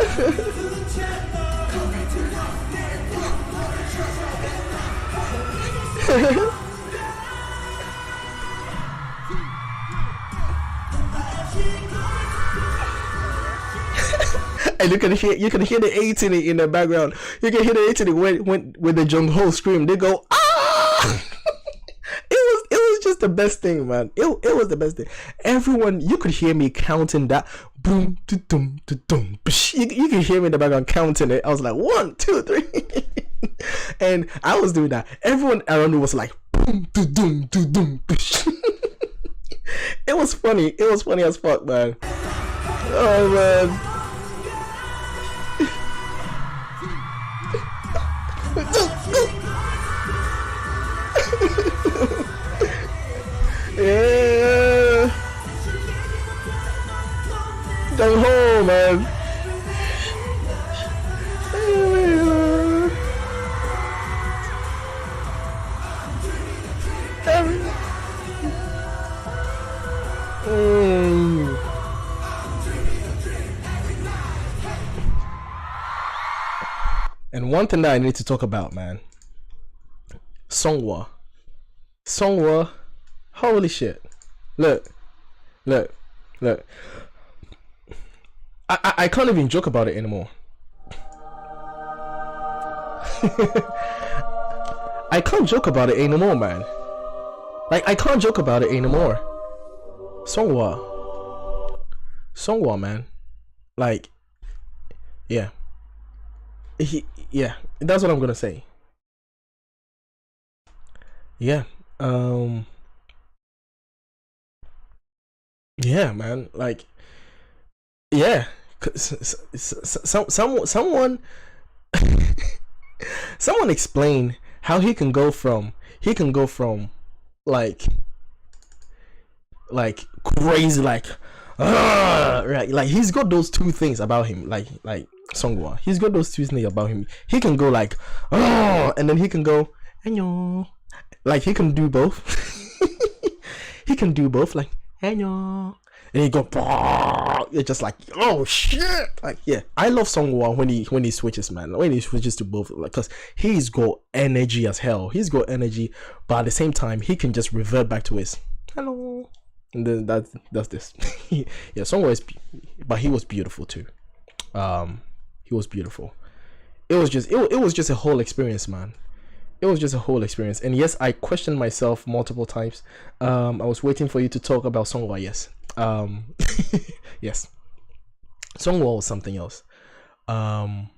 And you can hear the 18 in the background. You can hear the 18 when the Jung Ho scream. They go ah. It was just the best thing, man. It was the best thing. Everyone, you could hear me counting that boom, dum, dum. You can hear me in the background counting it. I was like 1, 2, 3, and I was doing that. Everyone around me was like boom, dum, dum. It was funny. It was funny as fuck, man. Oh man. Yeah. Go home, man. And one thing that I need to talk about, man. Songwa. Holy shit. Look. I can't even joke about it anymore. I can't joke about it anymore, man. Like, I can't joke about it anymore. Songwa, man. Like, yeah. Yeah, that's what I'm gonna say. Yeah. Yeah, man. Like, yeah. Someone someone explain how he can go from like crazy, like right, like he's got those two things about him, like Songwa. He's got those two things about him. He can go like and then he can go Anyo. Like he can do both. He can do both, like Anyo. And he go it's just like, oh shit. Like, yeah, I love Songwa when he switches, man. When he switches to both, like, cause he's got energy as hell. He's got energy, but at the same time he can just revert back to his hello. And then that's this. Yeah, Songwa is, but he was beautiful too. He was beautiful. It was just a whole experience, man. It was just a whole experience. And yes, I questioned myself multiple times. I was waiting for you to talk about Songwa. Yes. Yes. Songwa was something else. Man,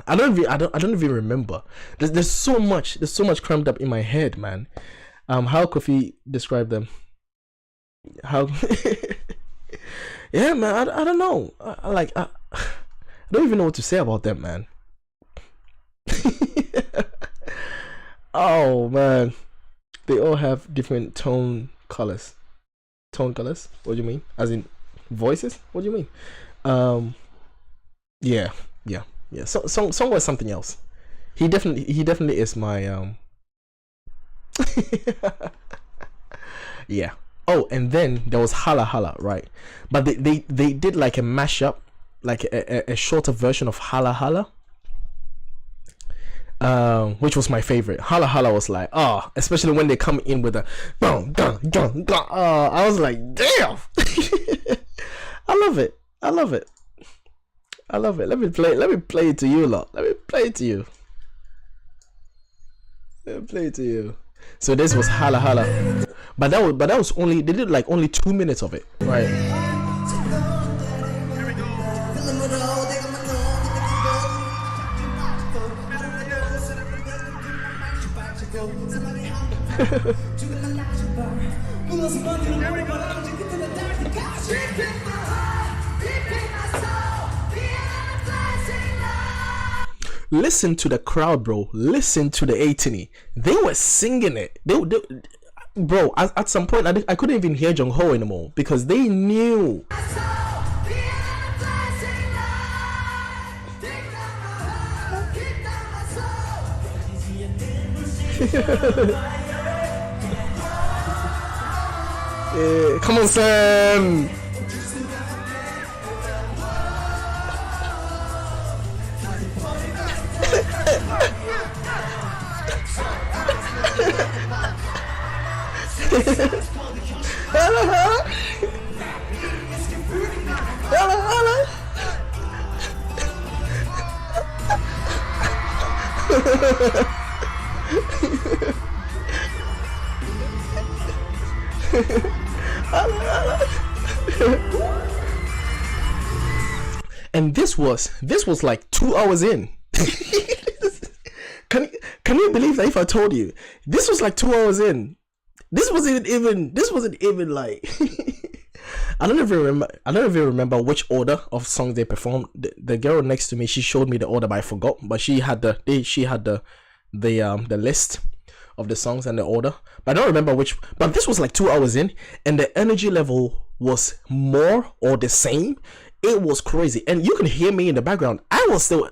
I don't even remember. There's so much crammed up in my head, man. How QoFy describe them? How? Yeah, man. I don't know. I don't even know what to say about them, man. Oh man, they all have different tone colors. What do you mean? As in voices? What do you mean? Yeah. Song was something else. He definitely is my yeah. Oh, and then there was Hala Hala, right? But they did like a mashup, like a shorter version of Hala Hala. Which was my favorite. Hala Hala was like, especially when they come in with a boom, dun, dun, dun. I was like, damn. I love it. Let me play it to you, lot. Let me play it to you. So this was Hala Hala, but that was only, they did like only 2 minutes of it, right? Listen to the crowd, bro. Listen to the 18. They were singing it. They bro, at some point I couldn't even hear Jung Ho anymore because they knew. Yeah, come on, Sam. And this was like 2 hours in. Can you believe that if I told you this was like 2 hours in? This wasn't even like I don't even remember which order of songs they performed. The girl next to me, she showed me the order, but I forgot. But she had the list of the songs and the order, but I don't remember which. But this was like 2 hours in, and the energy level was more or the same. It was crazy, and you can hear me in the background. I was still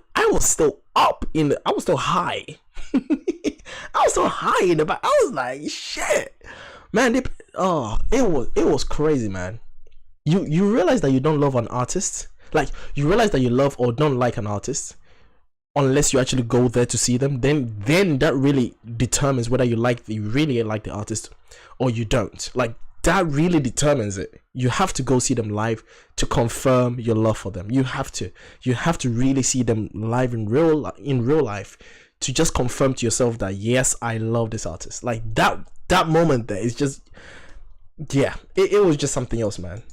up I was still high. I was still high in the back. I was like, shit, man. It was crazy, man. You realize that you don't love an artist, like you realize that you love or don't like an artist unless you actually go there to see them. Then that really determines whether you really like the artist or you don't. Like that really determines it. You have to go see them live to confirm your love for them. You have to really see them live in real life to just confirm to yourself that yes, I love this artist. Like that moment there is just, yeah, it was just something else, man.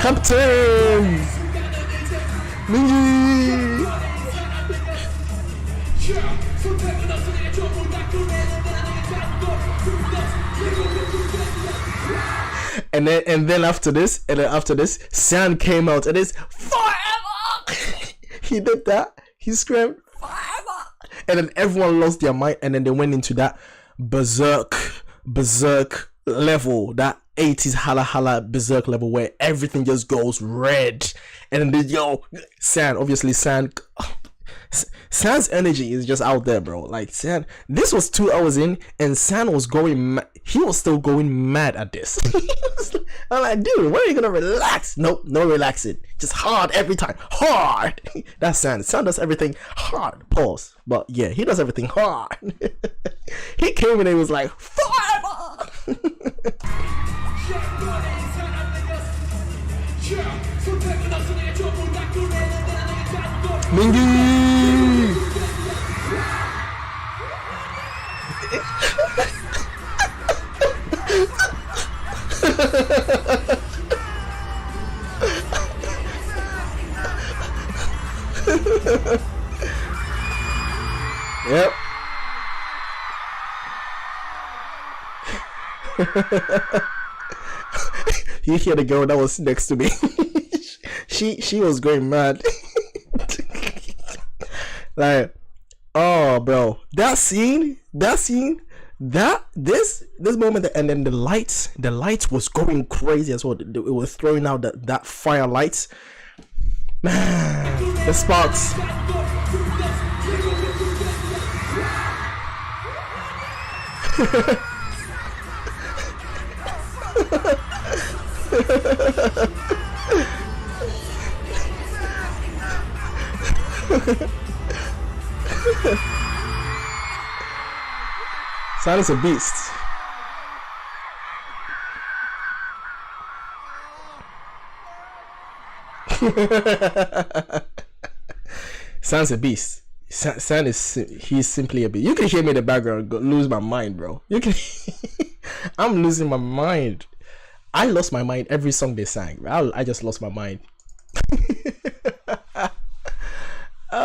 Captain Mingy. And then after this, San came out and it's forever. He did that. He screamed forever, and then everyone lost their mind, and then they went into that berserk level, that 80s Hala Hala berserk level where everything just goes red. And then San's energy is just out there, bro. Like San, this was 2 hours in, and San was he was still going mad at this. I'm like, dude, when are you gonna relax? Nope, no relaxing, just hard every time, hard. That's San. San does everything hard. Pause. But yeah, he does everything hard. He came in and he was like, forever. Mingy. Yep. You hear the girl that was next to me. she was going mad. Like, oh bro, this moment, and then the lights was going crazy as well. It was throwing out that fire lights, man, the sparks. San is a beast. San's a beast. San he's simply a beast. You can hear me in the background lose my mind, bro. You can. I'm losing my mind. I lost my mind every song they sang. I just lost my mind.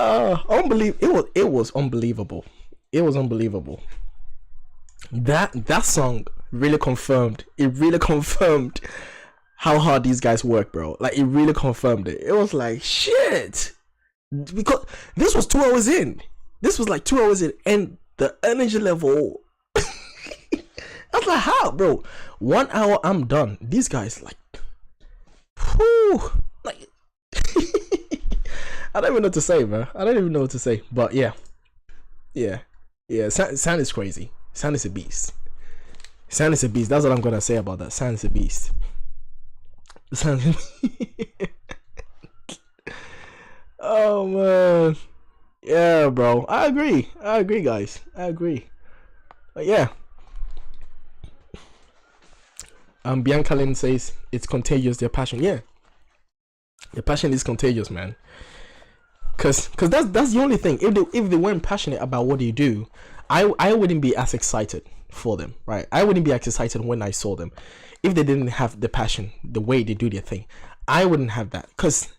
It was unbelievable. It was unbelievable. That song really confirmed. It really confirmed how hard these guys work, bro. Like it really confirmed it. It was like shit. Because this was 2 hours in. This was like 2 hours in, and the energy level. I was like, how, bro? 1 hour, I'm done. These guys, like, whew, like, I don't even know what to say, man. I don't even know what to say. But yeah. San is crazy. San is a beast. San is a beast. That's what I'm gonna say about that. San is a beast. San. Oh man. Yeah, bro. I agree. Guys. I agree. But yeah. Bianca Lynn says it's contagious. Their passion. Yeah. Their passion is contagious, man. Cause that's the only thing. If they weren't passionate about what they do, I wouldn't be as excited for them, right? I wouldn't be as excited when I saw them. If they didn't have the passion, the way they do their thing, I wouldn't have that. Cause,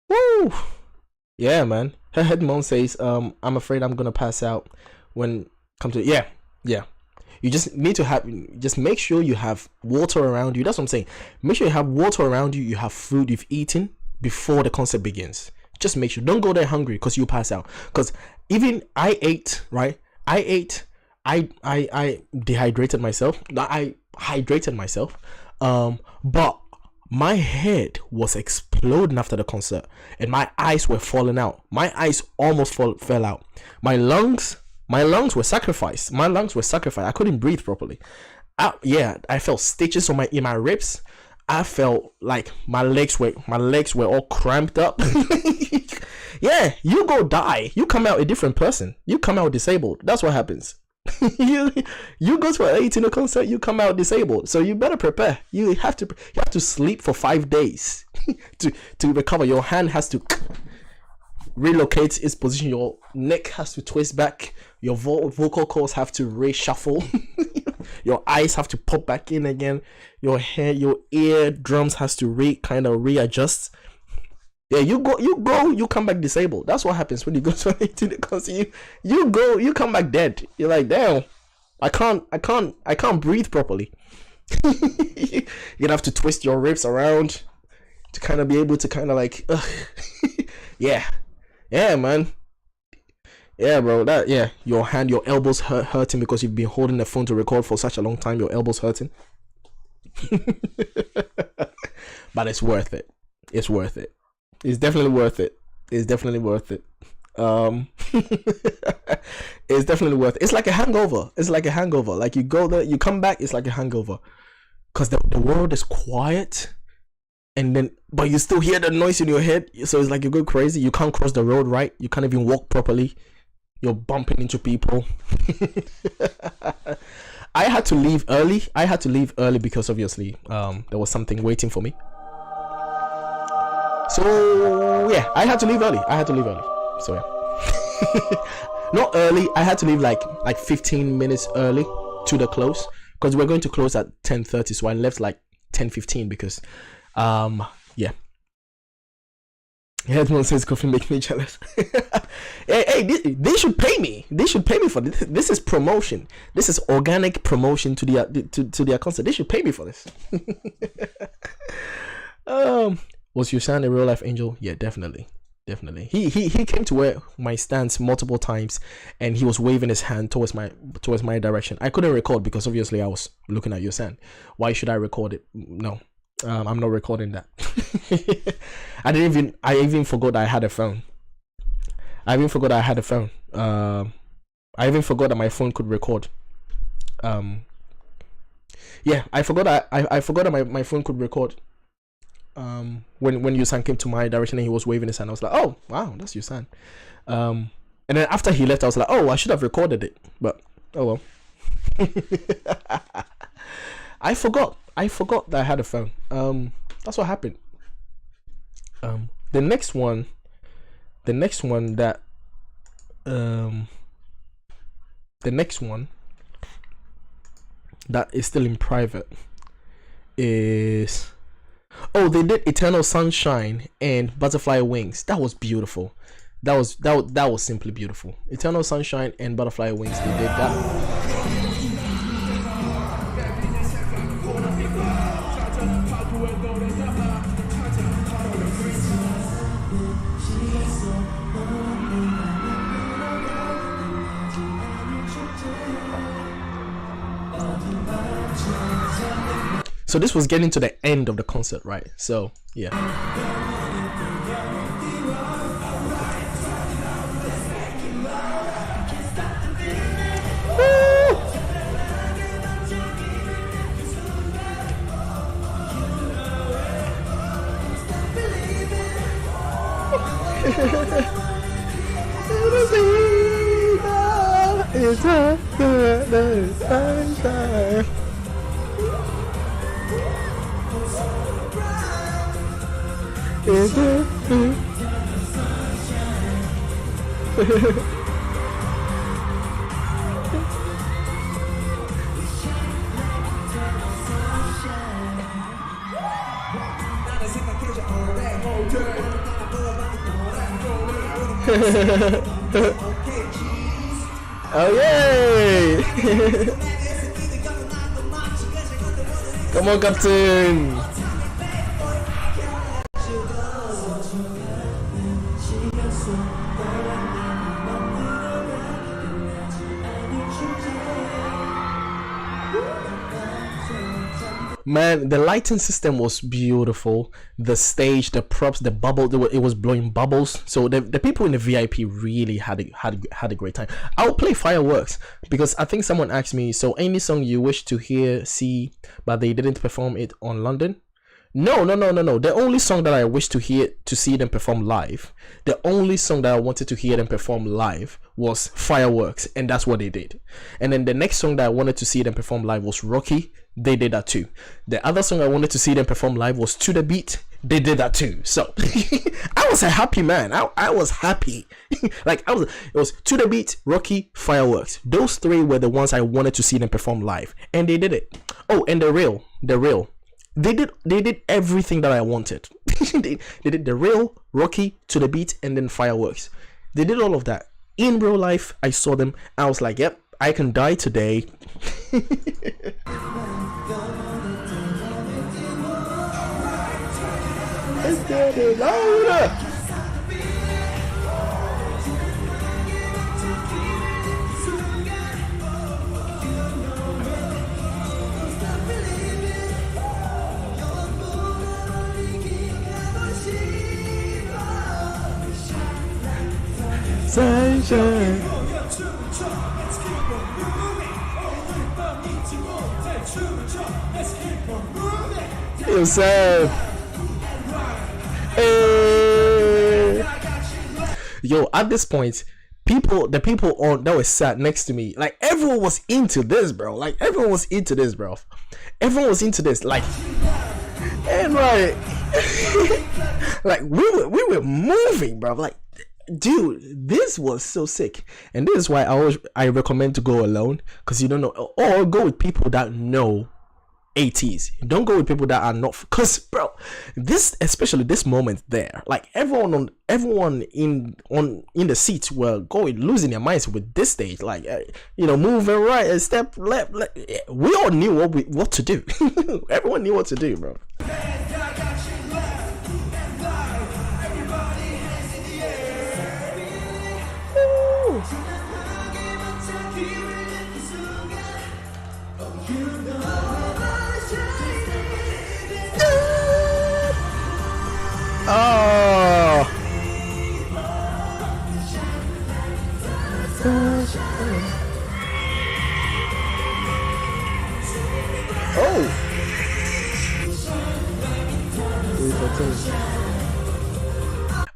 woo, yeah, man. Her head mom says, I'm afraid I'm gonna pass out when come to yeah. You just need to have, just make sure you have water around you. That's what I'm saying. Make sure you have water around you. You have food you've eaten before the concert begins. Just make sure, don't go there hungry because you pass out. Because even I ate, right? I dehydrated myself. I hydrated myself. But my head was exploding after the concert, and my eyes were falling out. My eyes almost fell out. My lungs were sacrificed. I couldn't breathe properly. I felt stitches on in my ribs. I felt like my legs were all cramped up. Yeah, you go die. You come out a different person. You come out disabled. That's what happens. you go to an 18 concert, you come out disabled. So you better prepare. You have to sleep for 5 days to recover. Your hand has to relocate its position. Your neck has to twist back. Your vocal cords have to reshuffle. Your eyes have to pop back in again. Your eardrums has to readjust. Yeah, you come back disabled. That's what happens when you go to the concert. You come back dead. You're like, damn, I can't breathe properly. You're gonna have to twist your ribs around to kind of be able to kind of like, yeah, man. Yeah, bro. Your elbows hurting because you've been holding the phone to record for such a long time. Your elbows hurting. But it's worth it. It's worth it. It's definitely worth it. It's definitely worth it. It's definitely worth it. It's like a hangover. Like you go there, you come back. It's like a hangover because the world is quiet, but you still hear the noise in your head. So it's like you go crazy. You can't cross the road right. You can't even walk properly. You're bumping into people. I had to leave early because obviously there was something waiting for me. So yeah, I had to leave early. So yeah. Not early. I had to leave like 15 minutes early to the close because we're going to close at 10:30. So I left like 10:15 because yeah. Headman says coffee makes me jealous. hey, they should pay me. They should pay me for this. This is promotion. This is organic promotion to their concert. They should pay me for this. Was Yeosang a real life angel? Yeah, definitely. He came to where my stands multiple times, and he was waving his hand towards my direction. I couldn't record because obviously I was looking at Yeosang. Why should I record it? No. I'm not recording that. I even forgot I had a phone. I even forgot that my phone could record. Yeah, I forgot that my phone could record. When Yeosang came to my direction and he was waving his hand, I was like, oh wow, that's Yeosang. And then after he left, I was like, oh, I should have recorded it, but oh well. I forgot that I had a phone. That's what happened. The next one that is still in private is, oh, they did Eternal Sunshine and Butterfly Wings. That was beautiful. That was simply beautiful. Eternal Sunshine and Butterfly Wings, they did that. So this was getting to the end of the concert, right? So yeah. It's a Is it? Oh yay! Come on, Captain! Man, the lighting system was beautiful. The stage, the props, the bubble, it was blowing bubbles. So the people in the VIP really had a great time. I'll play fireworks because I think someone asked me, so any song you wish to hear, see, but they didn't perform it on London? No. The only song that I wish to see them perform live, the only song that I wanted to hear them perform live was Fireworks, and that's what they did. And then the next song that I wanted to see them perform live was Rocky. They did that too. The other song I wanted to see them perform live was To The Beat. They did that too. So I was a happy man. I was happy. It was To The Beat, Rocky, Fireworks. Those three were the ones I wanted to see them perform live, and they did it. Oh, and the real. They did everything that I wanted. they did the real, Rocky, To The Beat, and then Fireworks. They did all of that. In real life, I saw them. I was like, yep, I can die today. Let's get it louder. Sunshine. Yeosang. Hey. Yo, at this point, the people on that was sat next to me, like everyone was into this, bro. Everyone was into this, and like, like we were moving, bro. Like, dude, this was so sick. And this is why I recommend to go alone, because you don't know, or go with people that know Ateez. Don't go with people that are not, because bro, especially this moment there, like everyone in the seats were losing their minds with this stage, like moving right and step left. We all knew what to do. Everyone knew what to do, bro. Oh.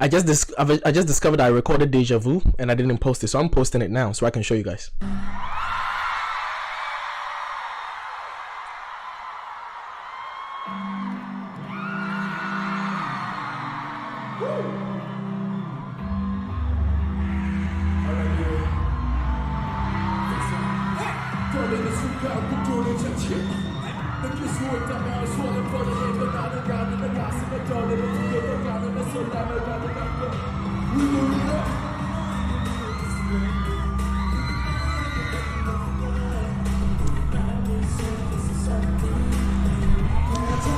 I just discovered I recorded Deja Vu and I didn't post it, so I'm posting it now so I can show you guys.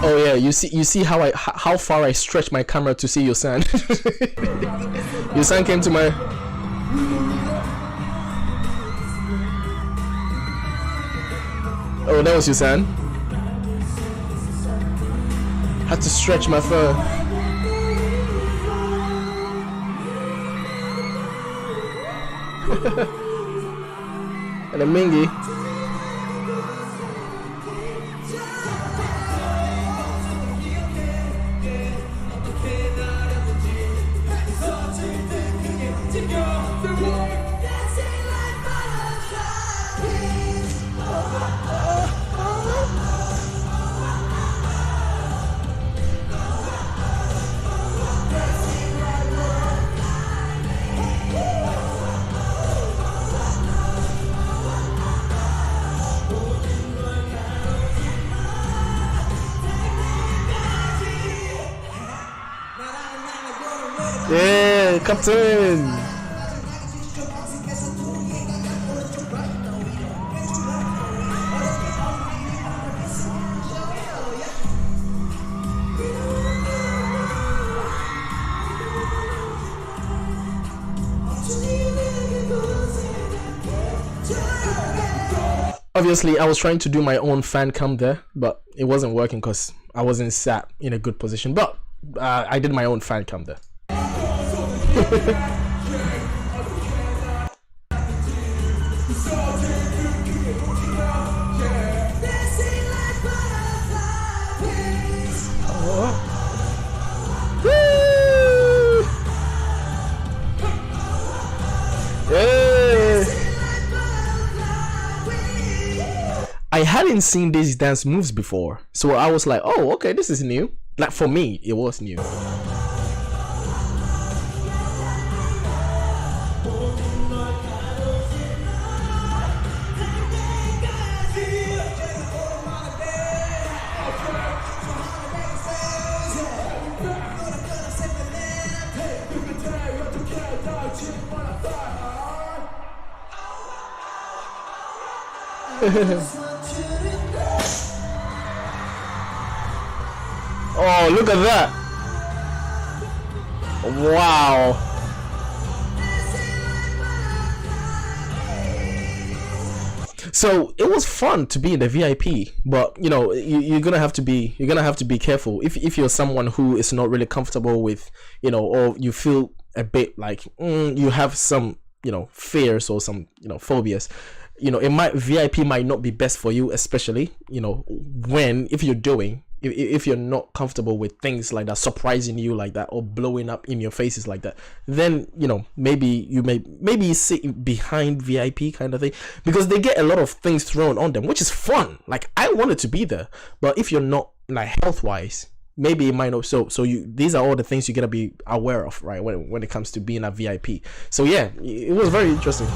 Oh yeah, you see how far I stretched my camera to see Yeosang. Yeosang came to my. Oh, that was Yeosang. Had to stretch my phone. And a Mingy. Yeah, Captain. Obviously, I was trying to do my own fan cam there, but it wasn't working because I wasn't sat in a good position. But I did my own fan cam there. I hadn't seen these dance moves before, so I was like, oh, okay, this is new. Like, for me, it was new. Oh, look at that. Wow. So it was fun to be in the VIP, but you know, you're gonna have to be careful if you're someone who is not really comfortable with, you know, or you feel a bit like you have some, you know, fears or some, you know, phobias. You know, VIP might not be best for you, especially, you know, if you're not comfortable with things like that, surprising you like that, or blowing up in your faces like that, then, you know, maybe you maybe sit behind VIP kind of thing, because they get a lot of things thrown on them, which is fun. Like, I wanted to be there, but if you're not, like, health wise, maybe it might not. So these are all the things you gotta be aware of, right, when it comes to being a VIP. So yeah, it was very interesting.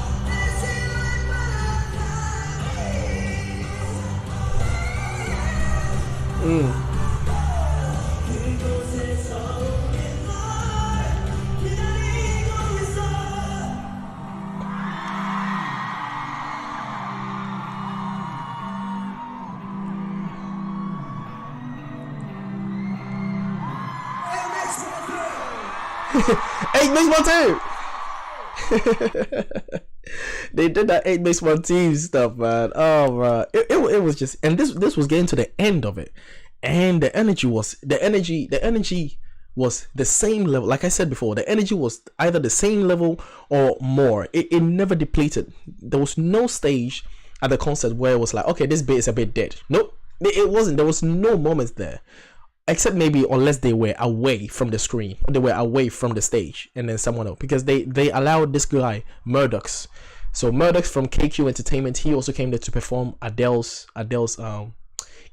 Eight makes one team. They did that 8 makes one team stuff, man. Oh man, it was just, and this was getting to the end of it, and the energy was the same level. Like I said before, the energy was either the same level or more. It never depleted. There was no stage at the concert where it was like, okay, this bit is a bit dead. Nope, it wasn't. There was no moments there, except maybe unless they were away from the screen, they were away from the stage, and then someone else, because they allowed this guy Murdoch's. So Murdoch's from KQ Entertainment, he also came there to perform Adele's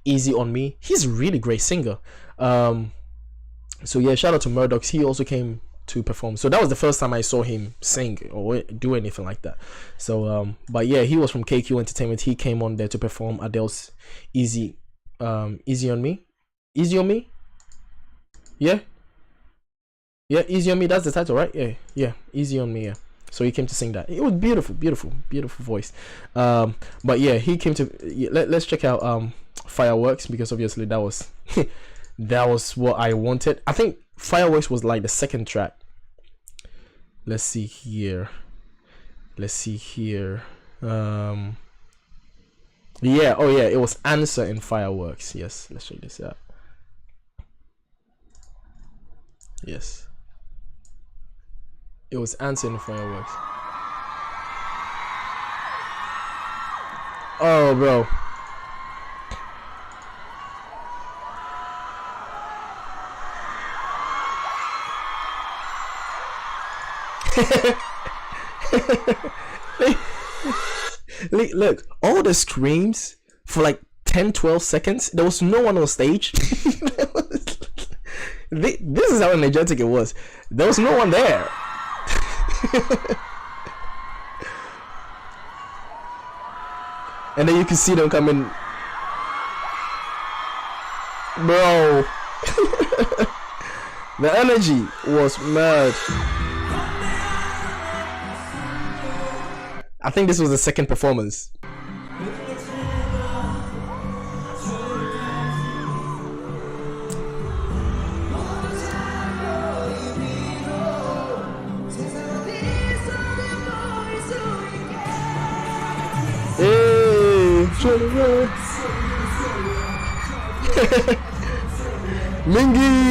Easy on Me. He's a really great singer. So yeah, shout out to Murdoch's. He also came to perform. So that was the first time I saw him sing or do anything like that. So but yeah, he was from KQ Entertainment. He came on there to perform Adele's Easy on Me. Easy on Me? Yeah, Easy on Me, that's the title, right? Yeah, Easy on Me. Yeah, so he came to sing that. It was beautiful voice. But yeah, he came to, let's check out Fireworks, because obviously that was that was what I wanted. I think Fireworks was like the second track. Let's see here. Yeah, oh yeah, it was Answer in Fireworks. Yes, let's check this out. Yes, it was Answer in Fireworks. Oh bro, look, all the screams for like 10-12 seconds, there was no one on stage. This is how energetic it was. There was no one there. And then you can see them coming, bro. The energy was mad. I think this was the second performance. Hey, Mingy.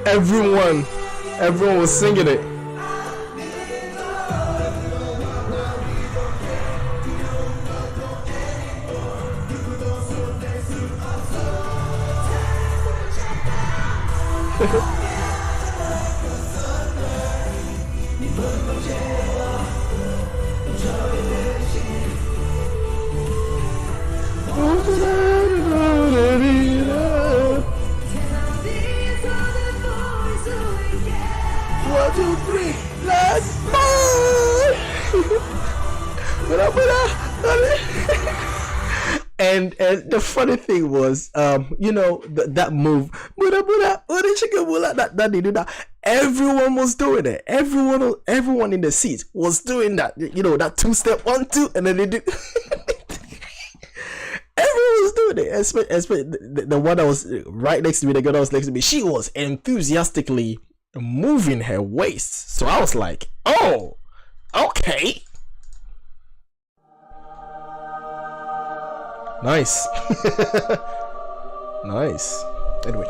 Everyone was singing it. One, two, three, let's go! And the funny thing was, you know, that move, that everyone was doing it. Everyone in the seats was doing that. You know, that 2-step 1, 2, and then they did. Everyone was doing it. Especially the one that was right next to me, the girl that was next to me, she was enthusiastically moving her waist. So I was like, oh, okay. Nice. Nice. Anyway.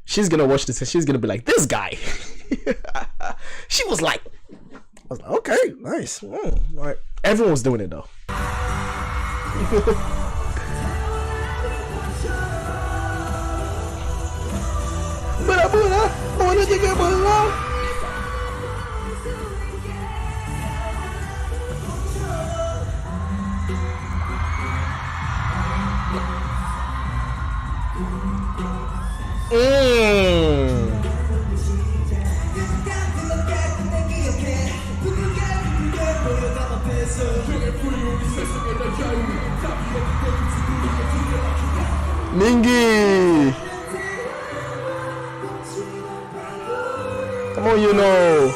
She's gonna watch this and she's gonna be like, this guy. She was like, I was like, okay, nice. All right. Everyone was doing it though. Mingy, come on, you know.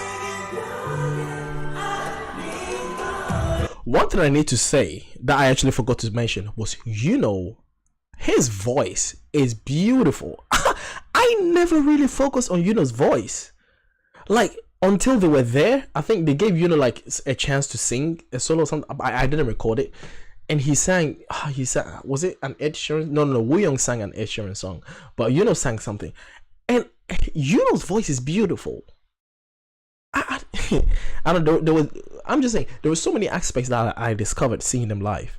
One thing I need to say that I actually forgot to mention was, you know, his voice is beautiful. I never really focused on Yuno's voice, like until they were there. I think they gave Yuno like a chance to sing a solo or something. I didn't record it, and he sang. Was it an Ed Sheeran? No, Wooyoung sang an Ed Sheeran song, but Yuno sang something, and Yuno's voice is beautiful. I don't know. I'm just saying there were so many aspects that I discovered seeing them live.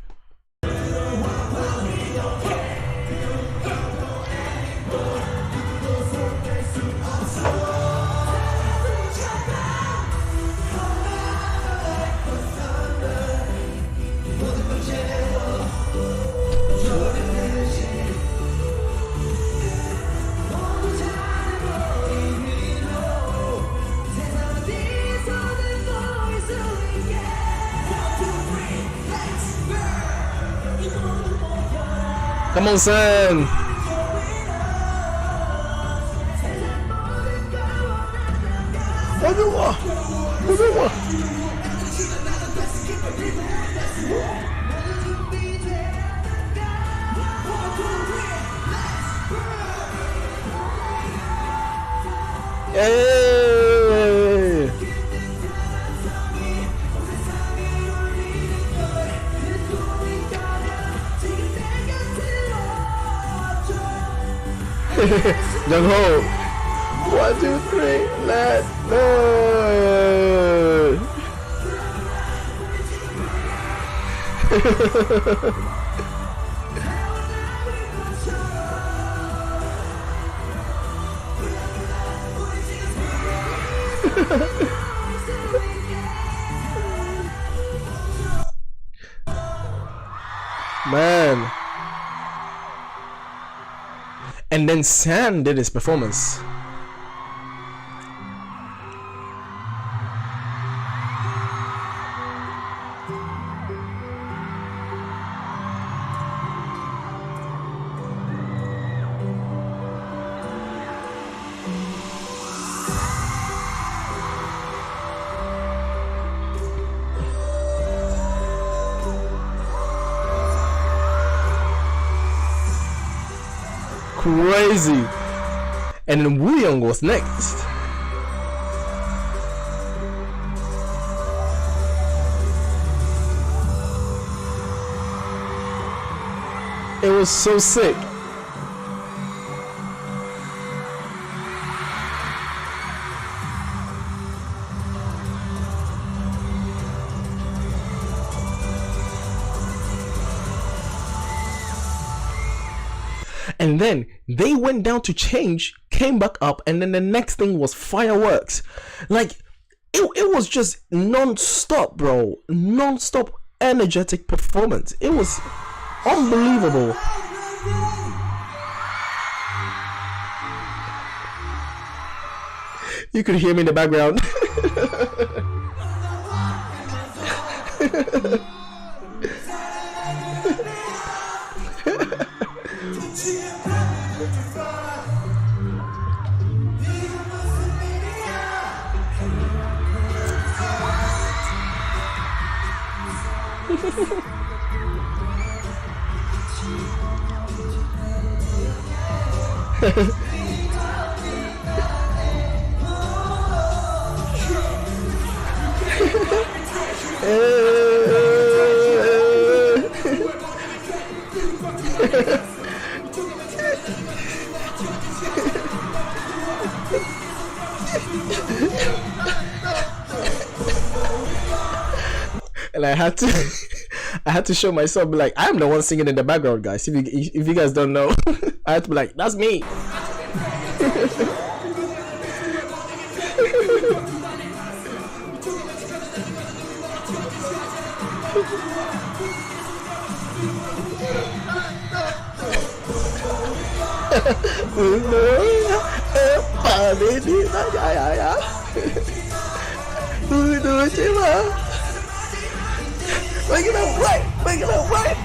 Come on, son. Hey. Jung Ho. 1, 2, 3, let's go. And then San did his performance. Crazy. And then Wooyoung was next. It was so sick. And then they went down to change, came back up, and then the next thing was fireworks. Like, it was just non-stop, bro. Non-stop energetic performance. It was unbelievable. You could hear me in the background. And I had to show myself, be like, I'm the one singing in the background, guys. If you guys don't know, I had to be like, that's me. Make it up right, make it up right.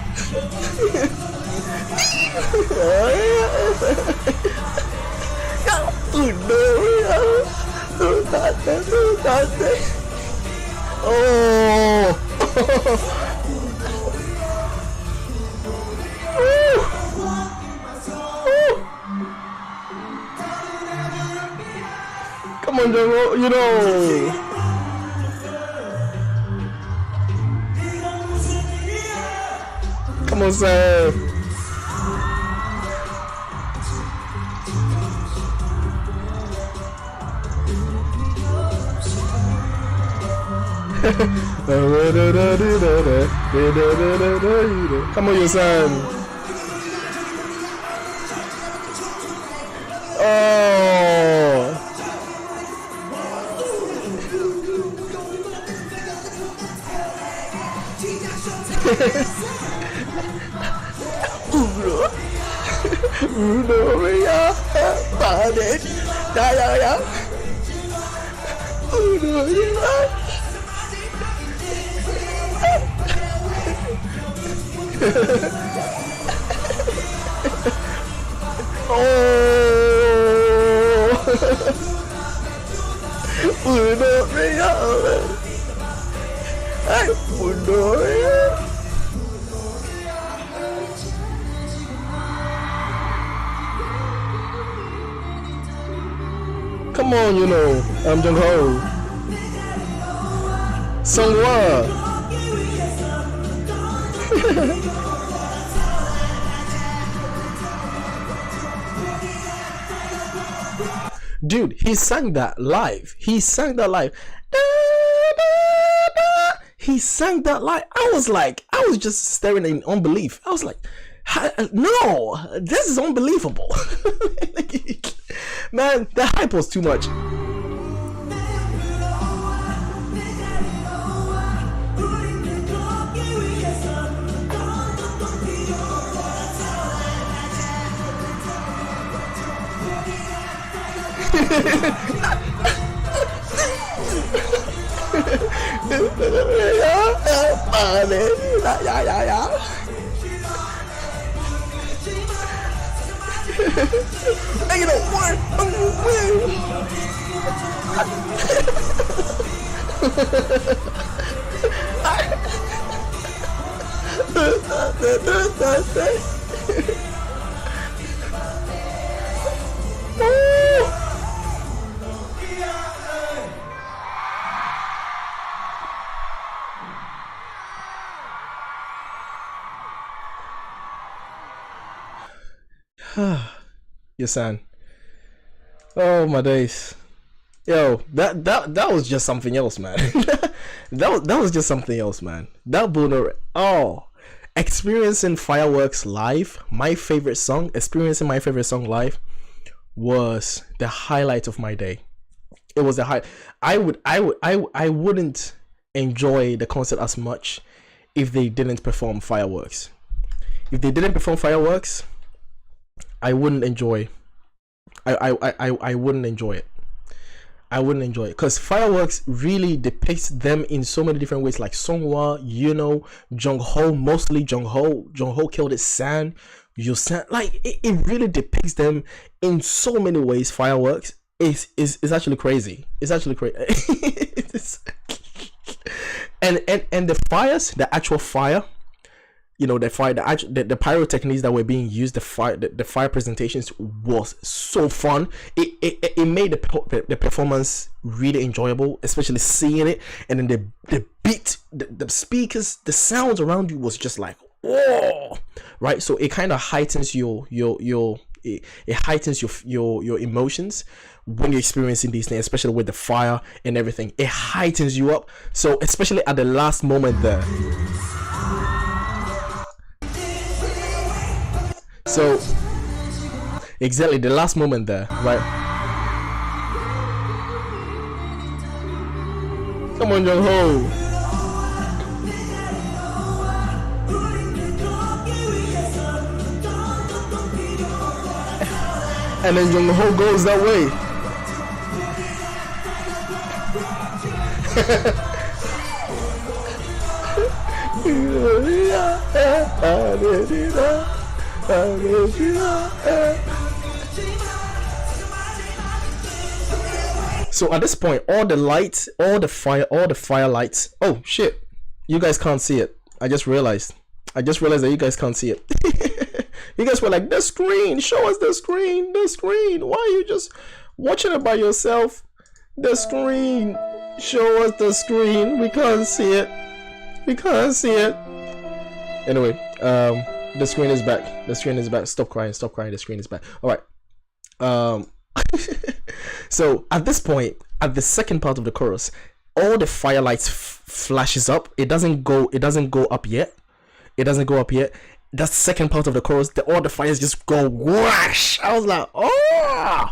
Oh. Come on, Jungho, you know. Come on, sir. Come on, Yeosang. Oh. Come on, you know, Jungho. Sungwa. Dude, he sang that live. He sang that live. He sang that live. I was just staring in unbelief. I was like, no, this is unbelievable. Man, the hype was too much. Yeosang. Oh my days. Yo, that was just something else, man. that was just something else, man. That Boner. Oh, experiencing fireworks live. My favorite song. Experiencing my favorite song live was the highlight of my day. It was the high. I wouldn't enjoy the concert as much if they didn't perform fireworks. If they didn't perform fireworks, I wouldn't enjoy. I wouldn't enjoy it. I wouldn't enjoy it because fireworks really depicts them in so many different ways, like Songhwa, Jungho, mostly Jungho killed it, San, Yeosang, like it really depicts them in so many ways. Fireworks is actually crazy. It's actually crazy. and the fires, the actual fire, the fire, the pyrotechnics that were being used, the fire presentations was so fun. It made the performance really enjoyable, especially seeing it. And then the beat, the speakers, the sounds around you was just like, whoa, right? So it kind of heightens it heightens your emotions when you're experiencing these things, especially with the fire and everything. It heightens you up. So especially at the last moment there. So exactly the last moment there, right? Come on, Jungho. And then Jungho goes that way. So at this point, all the lights, all the fire lights. Oh shit! You guys can't see it. I just realized that you guys can't see it. You guys were like, the screen, show us the screen. Why are you just watching it by yourself? The screen, show us the screen. We can't see it. Anyway, the screen is back. Stop crying. The screen is back. All right. So at this point, at the second part of the chorus, all the firelights flashes up. It doesn't go up yet. That second part of the chorus, all the fires just go whoosh. I was like, oh.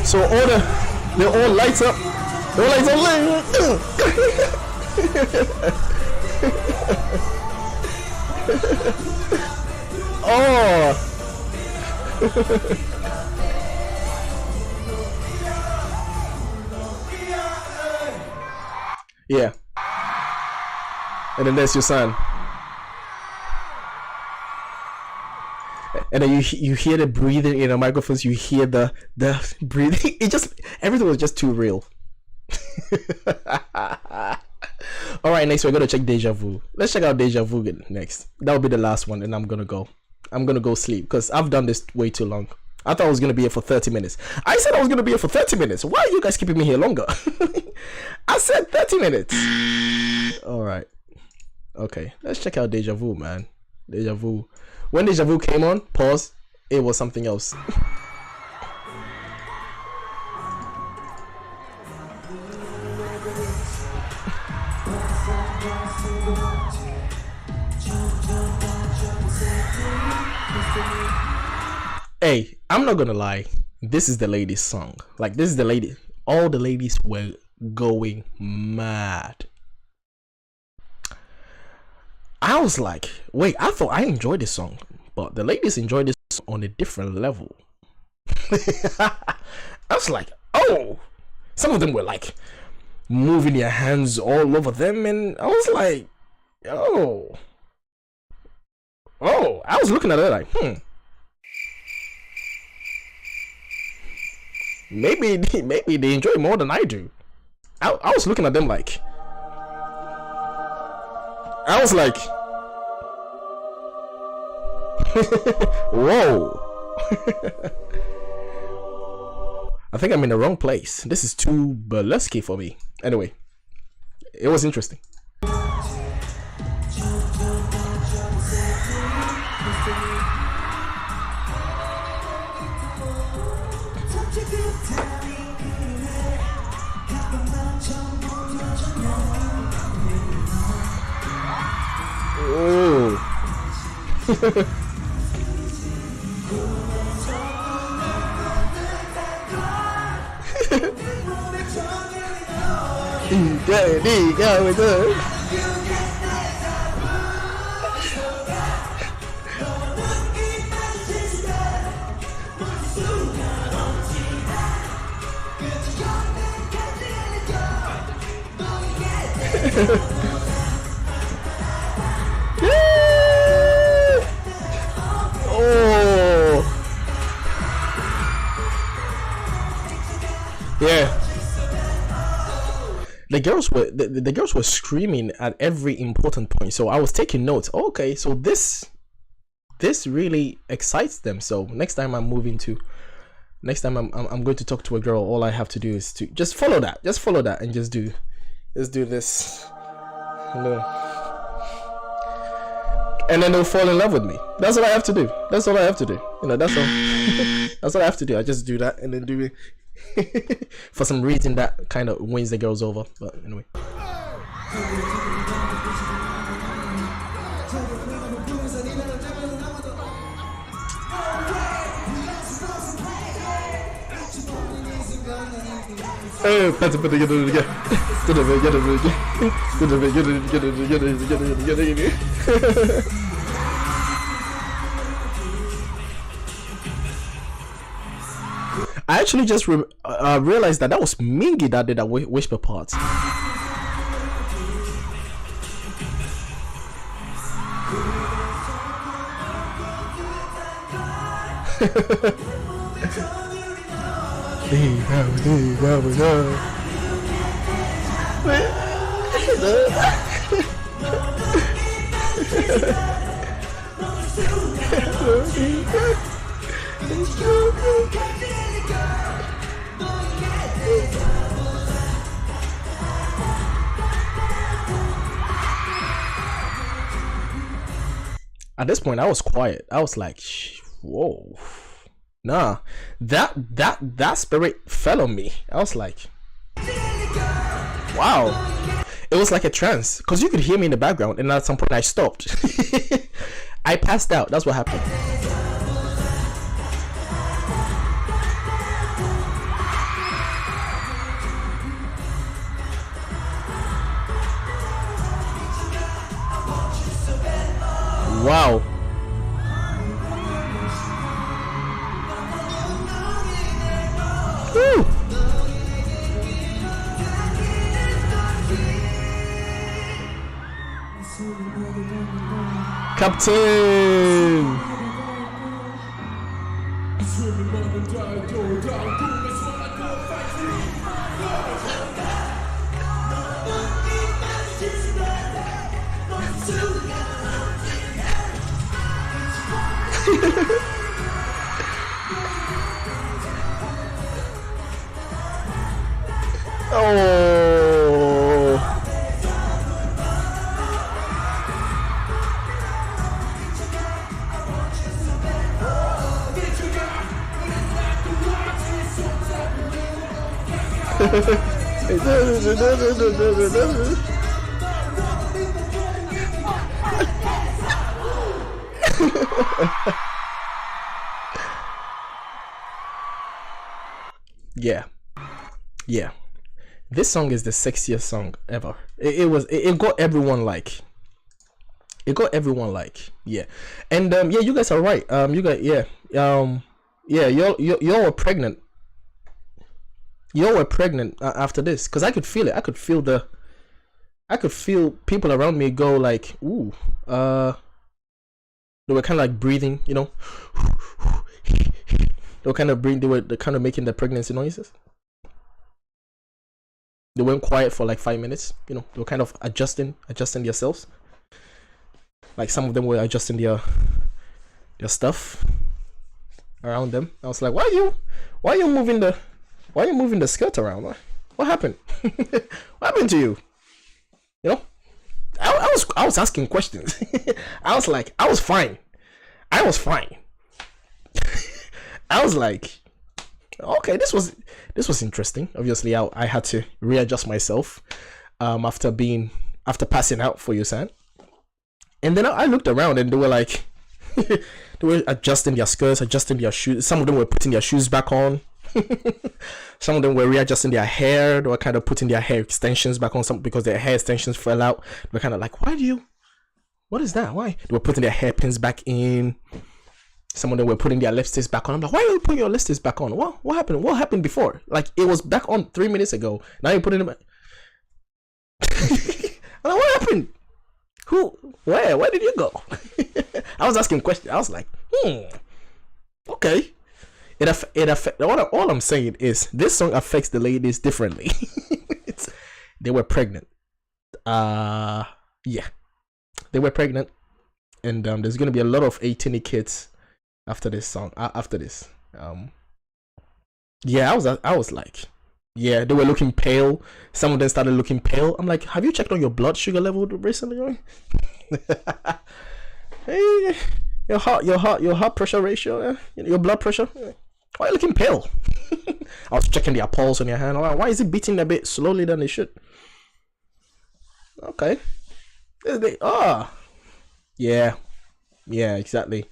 So they all lights up. Oh. Yeah. And then there's Yeosang. And then you hear the breathing in the microphones, you hear the breathing. Everything was just too real. Alright, next we're gonna check Deja Vu. Let's check out Deja Vu next. That'll be the last one, and I'm gonna go sleep because I've done this way too long. I thought I was gonna be here for 30 minutes. I said I was gonna be here for 30 minutes. Why are you guys keeping me here longer? I said 30 minutes. Alright. Okay, let's check out Deja Vu, man. Deja Vu. When Deja Vu came on, pause, it was something else. Hey, I'm not gonna lie, this is the ladies' song. Like, this is the lady. All the ladies were going mad. I was like, wait, I thought I enjoyed this song. but the ladies enjoy this on a different level. I was like, oh, some of them were like moving their hands all over them, and I was like, oh, I was looking at it like, maybe they enjoy it more than I do. I was looking at them like, I was like, whoa. I think I'm in the wrong place. This is too burlesque for me. Anyway, it was interesting. Oh. Oh. Yeah. The girls were screaming at every important point, so I was taking notes. Okay, so this really excites them. So next time I'm going to talk to a girl, all I have to do is to just follow that, and just do this, and then they'll fall in love with me. That's all I have to do. That's all I have to do. That's all. That's all I have to do. I just do that and then do it. For some reason, that kind of wins the girls over. But anyway. I actually just realized that was Mingy that did that whisper part. At this point, I was quiet. I was like, whoa. Nah, that spirit fell on me. I was like, wow. It was like a trance, because you could hear me in the background, and at some point I stopped. I passed out. That's what happened. Wow. Woo. Captain. Oh. Yeah. This song is the sexiest song ever. It got everyone like, It got everyone like, yeah. And yeah, you guys are right. You guys, yeah, yeah, y'all were pregnant. Y'all were pregnant after this, because I could feel it. I could feel people around me go like, ooh, they were kind of like breathing, you know. They were kind of breathing. They were kind of making the pregnancy noises. They went quiet for like 5 minutes, you know. They were kind of adjusting themselves. Like some of them were adjusting their stuff around them. I was like, why are you moving the skirt around? What happened? What happened to you? You know, I was asking questions. I was like, I was fine. I was like, okay, this was interesting. Obviously, I had to readjust myself after passing out for Yeosang. And then I looked around and they were like, they were adjusting their skirts, adjusting their shoes. Some of them were putting their shoes back on. Some of them were readjusting their hair. They were kind of putting their hair extensions back on, some because their hair extensions fell out. They were kind of like, what is that? Why? They were putting their hairpins back in. Some of them were putting their lipsticks back on. I'm like, why are you putting your lipsticks back on? What happened? What happened before? Like, it was back on 3 minutes ago. Now you're putting them back. I'm like, what happened? Where did you go? I was asking questions. I was like, okay. It affect. All I'm saying is this song affects the ladies differently. They were pregnant. Yeah, they were pregnant, and there's gonna be a lot of 18 kids after this song. After this, yeah, I was like, yeah, they were looking pale. Some of them started looking pale. I'm like, have you checked on your blood sugar level recently? Hey, your heart pressure ratio, your blood pressure. Why are you looking pale? I was checking their pulse on your hand. Like, why is it beating a bit slowly than it should? Okay. Yeah, exactly.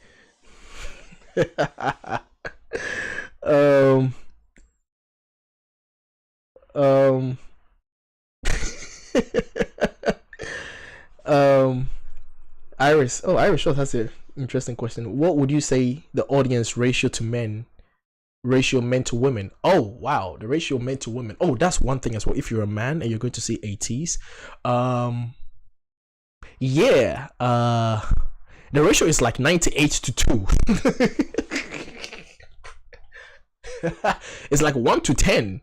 Iris. Oh, Iris Short has an interesting question. What would you say the audience ratio men to women? Oh wow, the ratio men to women. Oh, that's one thing as well. If you're a man and you're going to see Ateez, yeah, the ratio is like 98 to 2. It's like 1 to 10.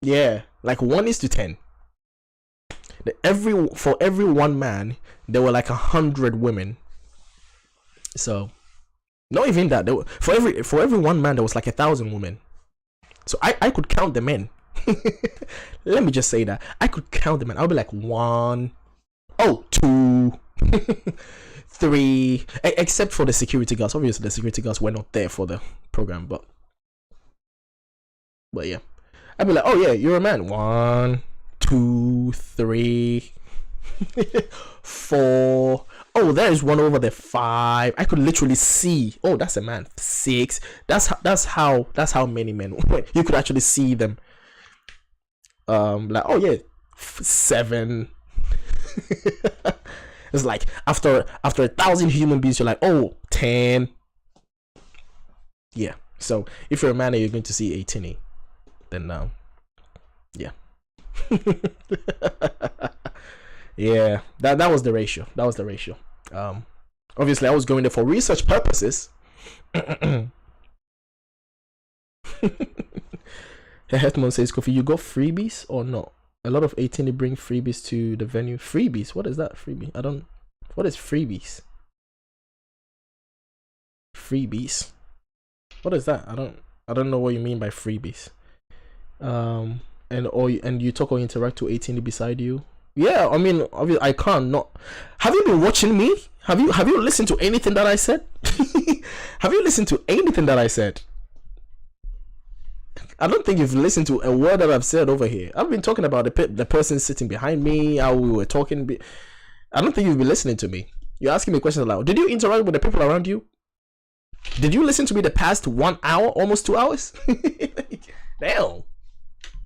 Yeah, like 1 is to 10. For every one man, there were like 100 women. So, not even that. For every one man, there was like 1,000 women. So I could count the men. Let me just say that I could count the men. I'll be like 1, 2, 3, except for the security guards. Obviously, the security guards were not there for the program, but yeah, I'd be like, oh yeah, you're a man. 1, 2, 3, 4. Oh, there is one over there. 5. I could literally see. Oh, that's a man. 6. That's how many men. You could actually see them. Like, oh yeah, 7. It's like after 1,000 human beings, you're like, oh, 10. Yeah. So if you're a man and you're going to see 18, then yeah. Yeah, that was the ratio. Obviously I was going there for research purposes. Hetman says, Kofi, you got freebies or not? A lot of 18 bring freebies to the venue. Freebies? What is that? Freebie? What is freebies? Freebies? What is that? I don't know what you mean by freebies. And you talk or interact to 18 beside you. Yeah, I mean, obviously I can't not. Have you been watching me? Have you listened to anything that I said? Have you listened to anything that I said? I don't think you've listened to a word that I've said over here. I've been talking about the person sitting behind me, how we were talking. I don't think you've been listening to me. You're asking me questions aloud. Did you interact with the people around you? Did you listen to me the past 1 hour, almost 2 hours? Damn.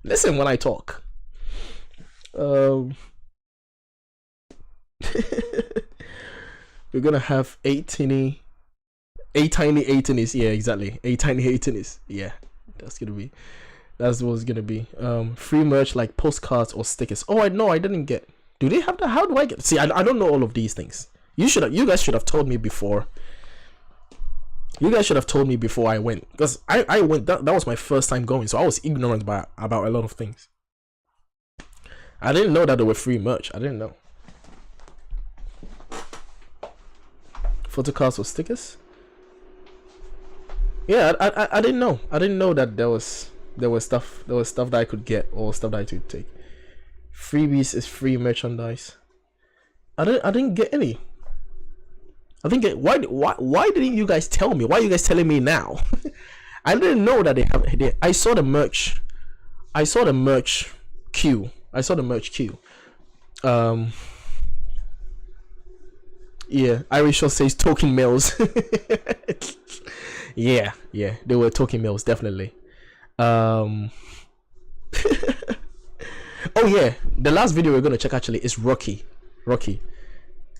Listen when I talk. We're gonna have eight tiny 18s. Yeah, exactly. 8 tiny 18s. Yeah, that's what it's gonna be. Free merch like postcards or stickers. Oh, I didn't get. Do they have that? How do I get? See, I don't know all of these things. You guys should have told me before. You guys should have told me before I went, because I went. That was my first time going, so I was ignorant about a lot of things. I didn't know that there were free merch. I didn't know. Photocards or stickers. Yeah, I didn't know. I didn't know that there was stuff that I could get or stuff that I could take. Freebies is free merchandise. I didn't get any. I think why didn't you guys tell me? Why are you guys telling me now? I didn't know that they have. I saw the merch. I saw the merch queue. Yeah, Irish says token mails. yeah, they were token mails, definitely. Oh yeah, the last video we're gonna check actually is Rocky.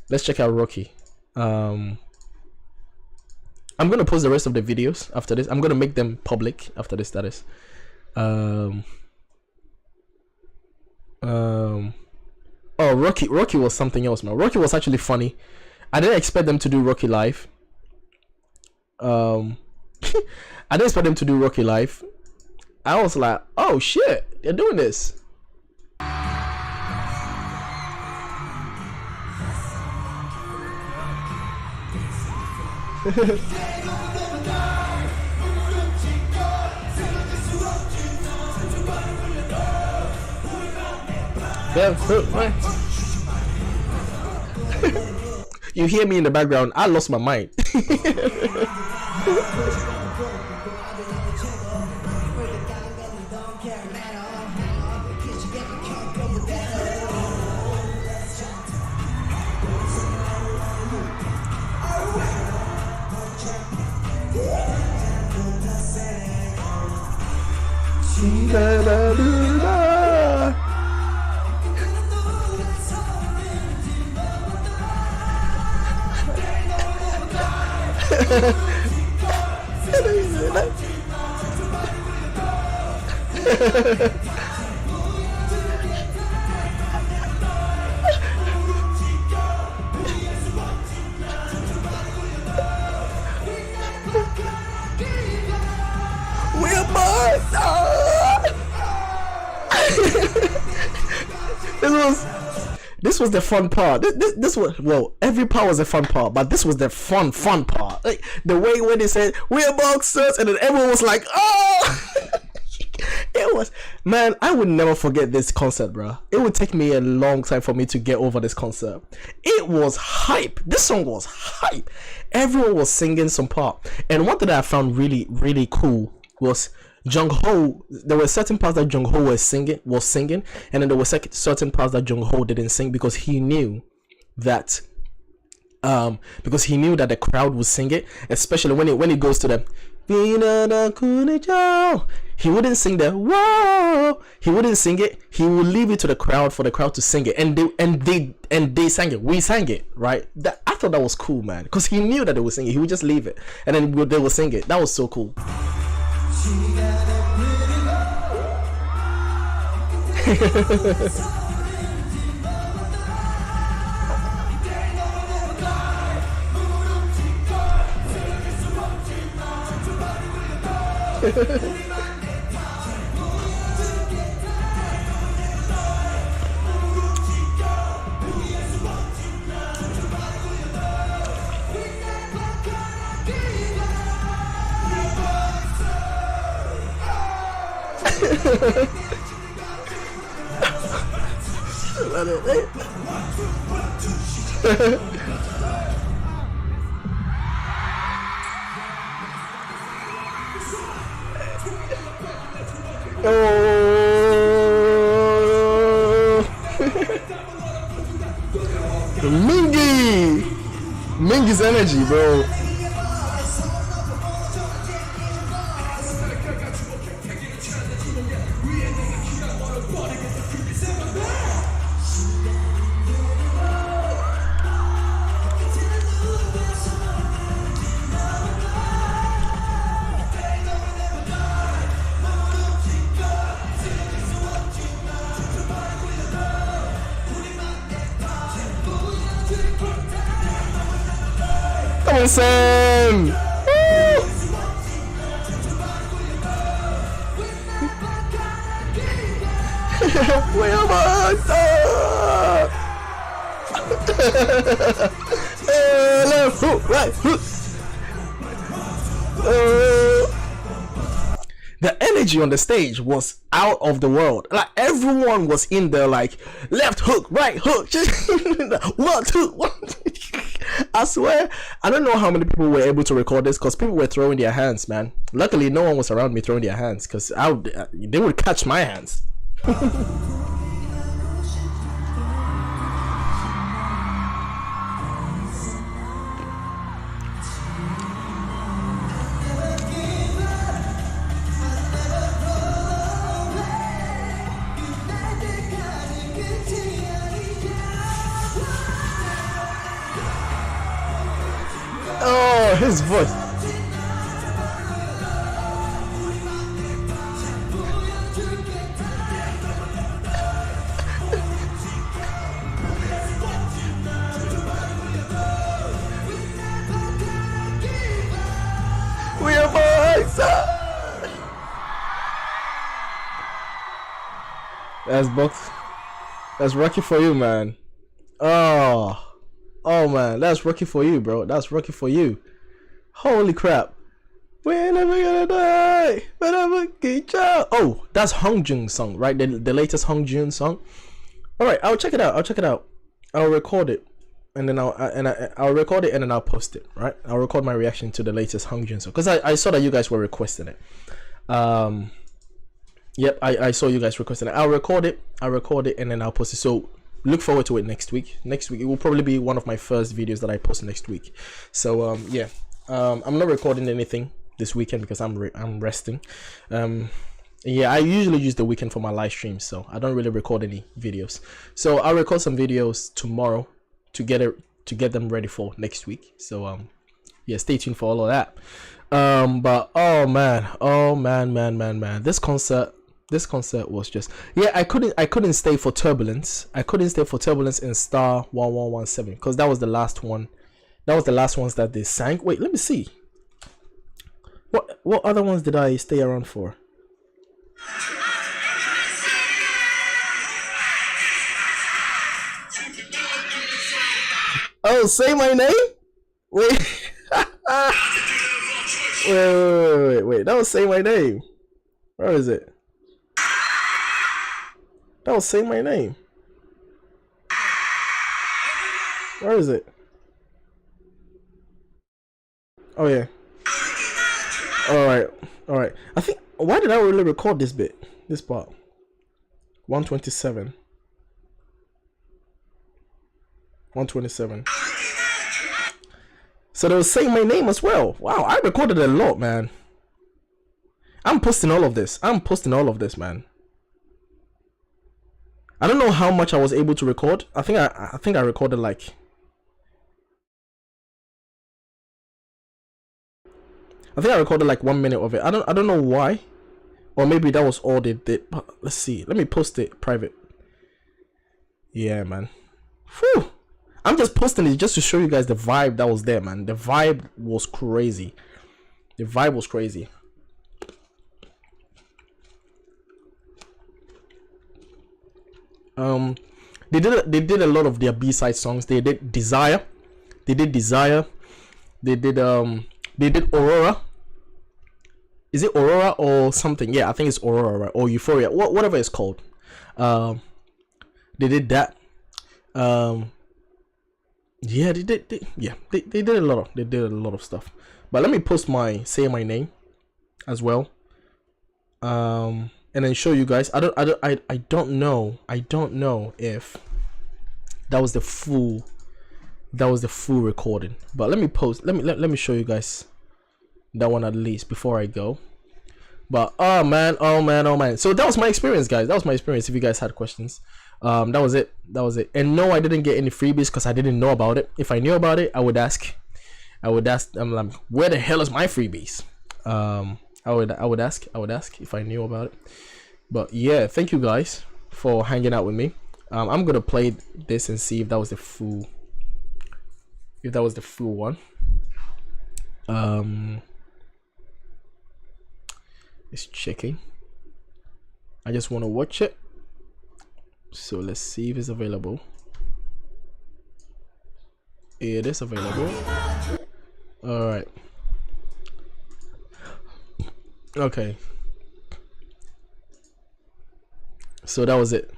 Let's check out Rocky. I'm gonna post the rest of the videos after this. I'm gonna make them public after this. That is. Oh, Rocky was something else, man. Rocky was actually funny. I didn't expect them to do Rocky live. I didn't expect them to do Rocky live. I was like, oh shit, they're doing this. You hear me in the background. I lost my mind. This was the fun part. This was, well, every part was a fun part, but this was the fun part. Like the way when they said we're boxers, and then everyone was like, oh. It was, man, I would never forget this concert, bro. It would take me a long time for me to get over this concert. It was hype. This song was hype. Everyone was singing some part, and one thing that I found really cool was Jung-ho. There were certain parts that Jung-ho was singing, and then there were certain parts that Jung-ho didn't sing because he knew that the crowd would sing it, especially when it goes to the he wouldn't sing the whoa. He wouldn't sing it. He would leave it to the crowd for the crowd to sing it, and they sang it. We sang it, right? I thought that was cool, man, because he knew that they would sing it. He would just leave it, and then they would sing it. That was so cool. Mingy's energy, bro. Come on, Sam. Woo! Where am I? Left hook, right hook. The energy on the stage was out of the world. Like everyone was in there, like left hook, right hook, just 1, 2, 1. I swear, I don't know how many people were able to record this because people were throwing their hands, man. Luckily, no one was around me throwing their hands because they would catch my hands. Oh, his voice. We are boys. That's box. That's Rocky for you, man. Oh man, that's Rocky for you, bro. That's Rocky for you. Holy crap. We're never gonna die. We're never get out. Oh, that's Hongjun's song, right? The latest Hongjun song. Alright, I'll check it out. I'll record it. And then I'll record it and then I'll post it, right? I'll record my reaction to the latest Hongjun song. Because I saw that you guys were requesting it. Yep, I saw you guys requesting it. I'll record it and then I'll post it. So look forward to it next week. Next week it will probably be one of my first videos that I post next week. So yeah, I'm not recording anything this weekend because I'm resting. Yeah, I usually use the weekend for my live streams, so I don't really record any videos. So I'll record some videos tomorrow to get them ready for next week. So yeah, stay tuned for all of that. But oh man, this concert was just, yeah, I couldn't stay for Turbulence. I couldn't stay for Turbulence in Star 1117 because that was the last one. That was the last ones that they sang. Wait, let me see. What other ones did I stay around for? Oh, Say My Name? Wait. wait. That was Say My Name. Where is it? That was Say My Name. Where is it? Oh yeah. Alright. I think, why did I really record this bit? This part. 127. 127. So they were saying my name as well. Wow, I recorded a lot, man. I'm posting all of this, man. I don't know how much I was able to record. I think I recorded like, I think I recorded like 1 minute of it. I don't know why, or maybe that was all they did. But let's see. Let me post it private. Yeah, man. Whew. I'm just posting it just to show you guys the vibe that was there, man. The vibe was crazy. The vibe was crazy. They did a lot of their B-side songs. They did Desire. They did Aurora. Is it Aurora or something? Yeah, I think it's Aurora, right? Or Euphoria, whatever it's called. They did that. Yeah, they did a lot of stuff. But let me post my Say My Name as well. And then show you guys. I don't know if that was the full recording. But let me post. Let me show you guys that one at least before I go. But oh man. So that was my experience, guys. That was my experience. If you guys had questions, that was it. And no, I didn't get any freebies because I didn't know about it. If I knew about it, I would ask. I'm like, where the hell is my freebies? I would ask if I knew about it. But yeah, thank you guys for hanging out with me. I'm gonna play this and see if that was the full one. It's checking. I just want to watch it, so let's see if it's available. It is available. All right. Okay. So that was it.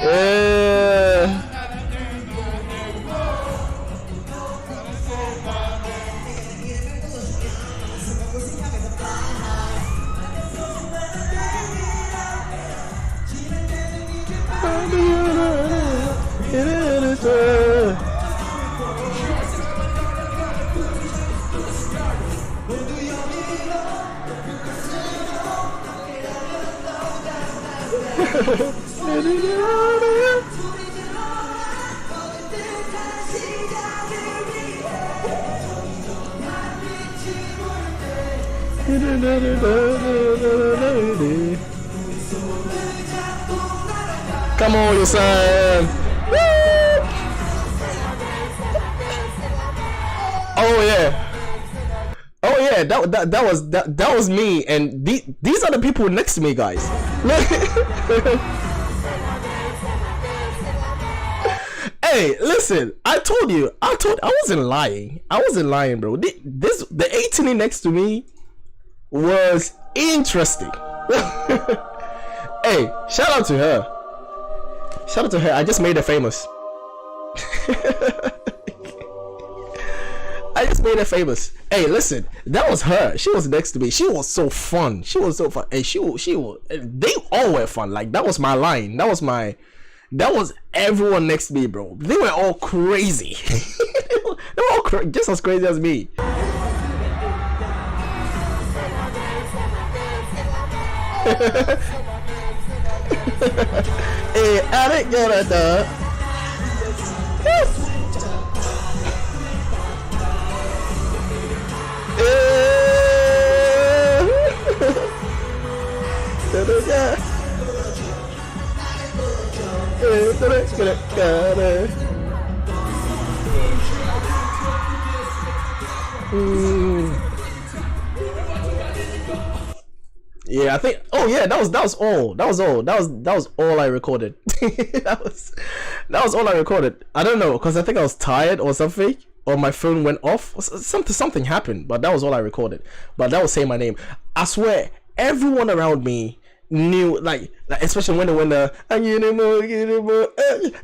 Yeah. Come on, Yeosang. Oh yeah. Oh yeah, that was me, and these are the people next to me, guys. Hey, listen, I wasn't lying. I wasn't lying, bro. The 18 next to me was interesting. Hey, shout out to her. Shout out to her. I just made her famous. I just made her famous. Hey, listen, that was her. She was next to me. She was so fun. She was so fun. Hey, she was. They all were fun. Like, that was my line. That was everyone next to me, bro. They were all crazy. They were all just as crazy as me. Hey, I didn't get it, though. Yeah, I think. Oh yeah, that was all. That was all I recorded. that was all I recorded. I don't know, because I think I was tired or something, or my phone went off. Something happened, but that was all I recorded. But that was saying my name. I swear, everyone around me knew, like especially when they went and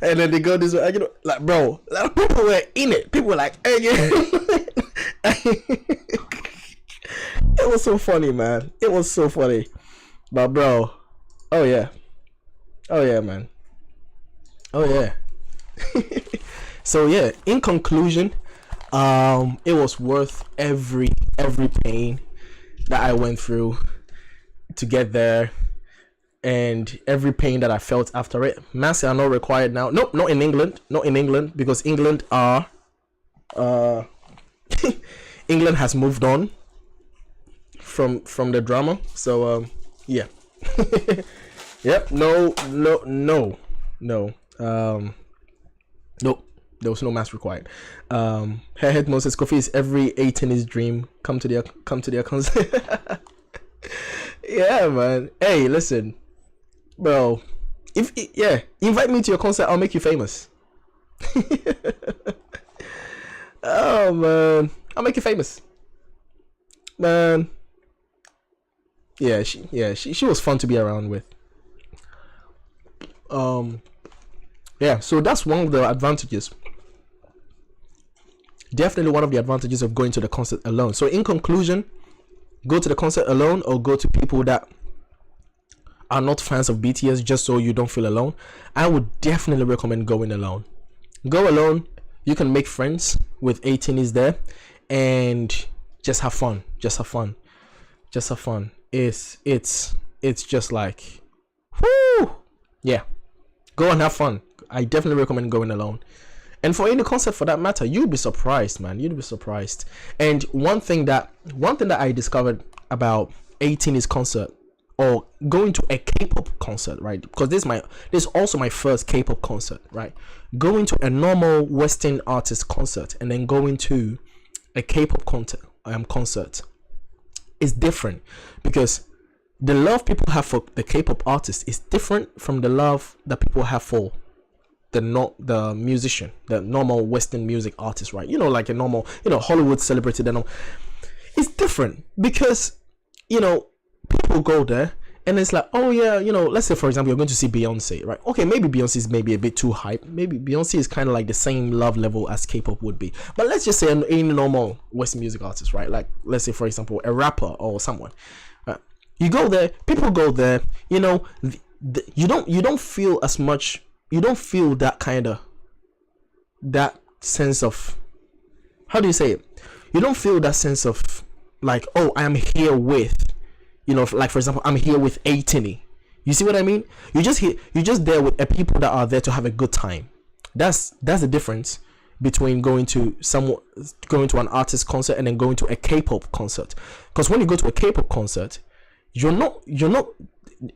then they go this way, like, bro, like, people were in it. People were like, it was so funny, man. It was so funny. But bro, oh yeah, man, oh yeah. So yeah, in conclusion, it was worth every pain that I went through to get there, and every pain that I felt after it. Masks are not required now. Nope, not in England, because England are England has moved on from the drama. So yeah. Yep. Nope, there was no mask required. Hairhead Moses Kofi is every 18's dream. Come to their concert. Yeah, man. Hey, listen, bro, invite me to your concert, I'll make you famous. Oh man, I'll make you famous, man. Yeah, she was fun to be around with. Yeah, so that's one of the advantages. Definitely one of the advantages of going to the concert alone. So in conclusion, go to the concert alone, or go to people that are not fans of BTS, just so you don't feel alone. I would definitely recommend going alone. Go alone. You can make friends with 18s there, and just have fun. Just have fun. It's just like, whoo, yeah. Go and have fun. I definitely recommend going alone. And for any concert for that matter, you'd be surprised, man. You'd be surprised. And one thing that I discovered about 18's concert, or going to a K-pop concert, right? Because this is also my first K-pop concert, right? Going to a normal Western artist concert and then going to a K-pop concert is different, because the love people have for the K-pop artist is different from the love that people have for the musician, the normal Western music artist, right? You know, like a normal, Hollywood celebrity. It's different because, people go there and it's like, oh yeah, let's say for example you're going to see Beyonce, right? Okay, maybe Beyonce is maybe a bit too hype. Maybe Beyonce is kind of like the same love level as K-pop would be. But let's just say any normal Western music artist, right? Like let's say for example a rapper or someone. You go there, people go there. You don't feel as much. You don't feel that sense of, how do you say it? You don't feel that sense of like, oh, I am here with, like for example, I'm here with Ateez. You see what I mean? You're just there with people that are there to have a good time. That's the difference between going to an artist concert and then going to a K-pop concert. Because when you go to a K-pop concert, you're not.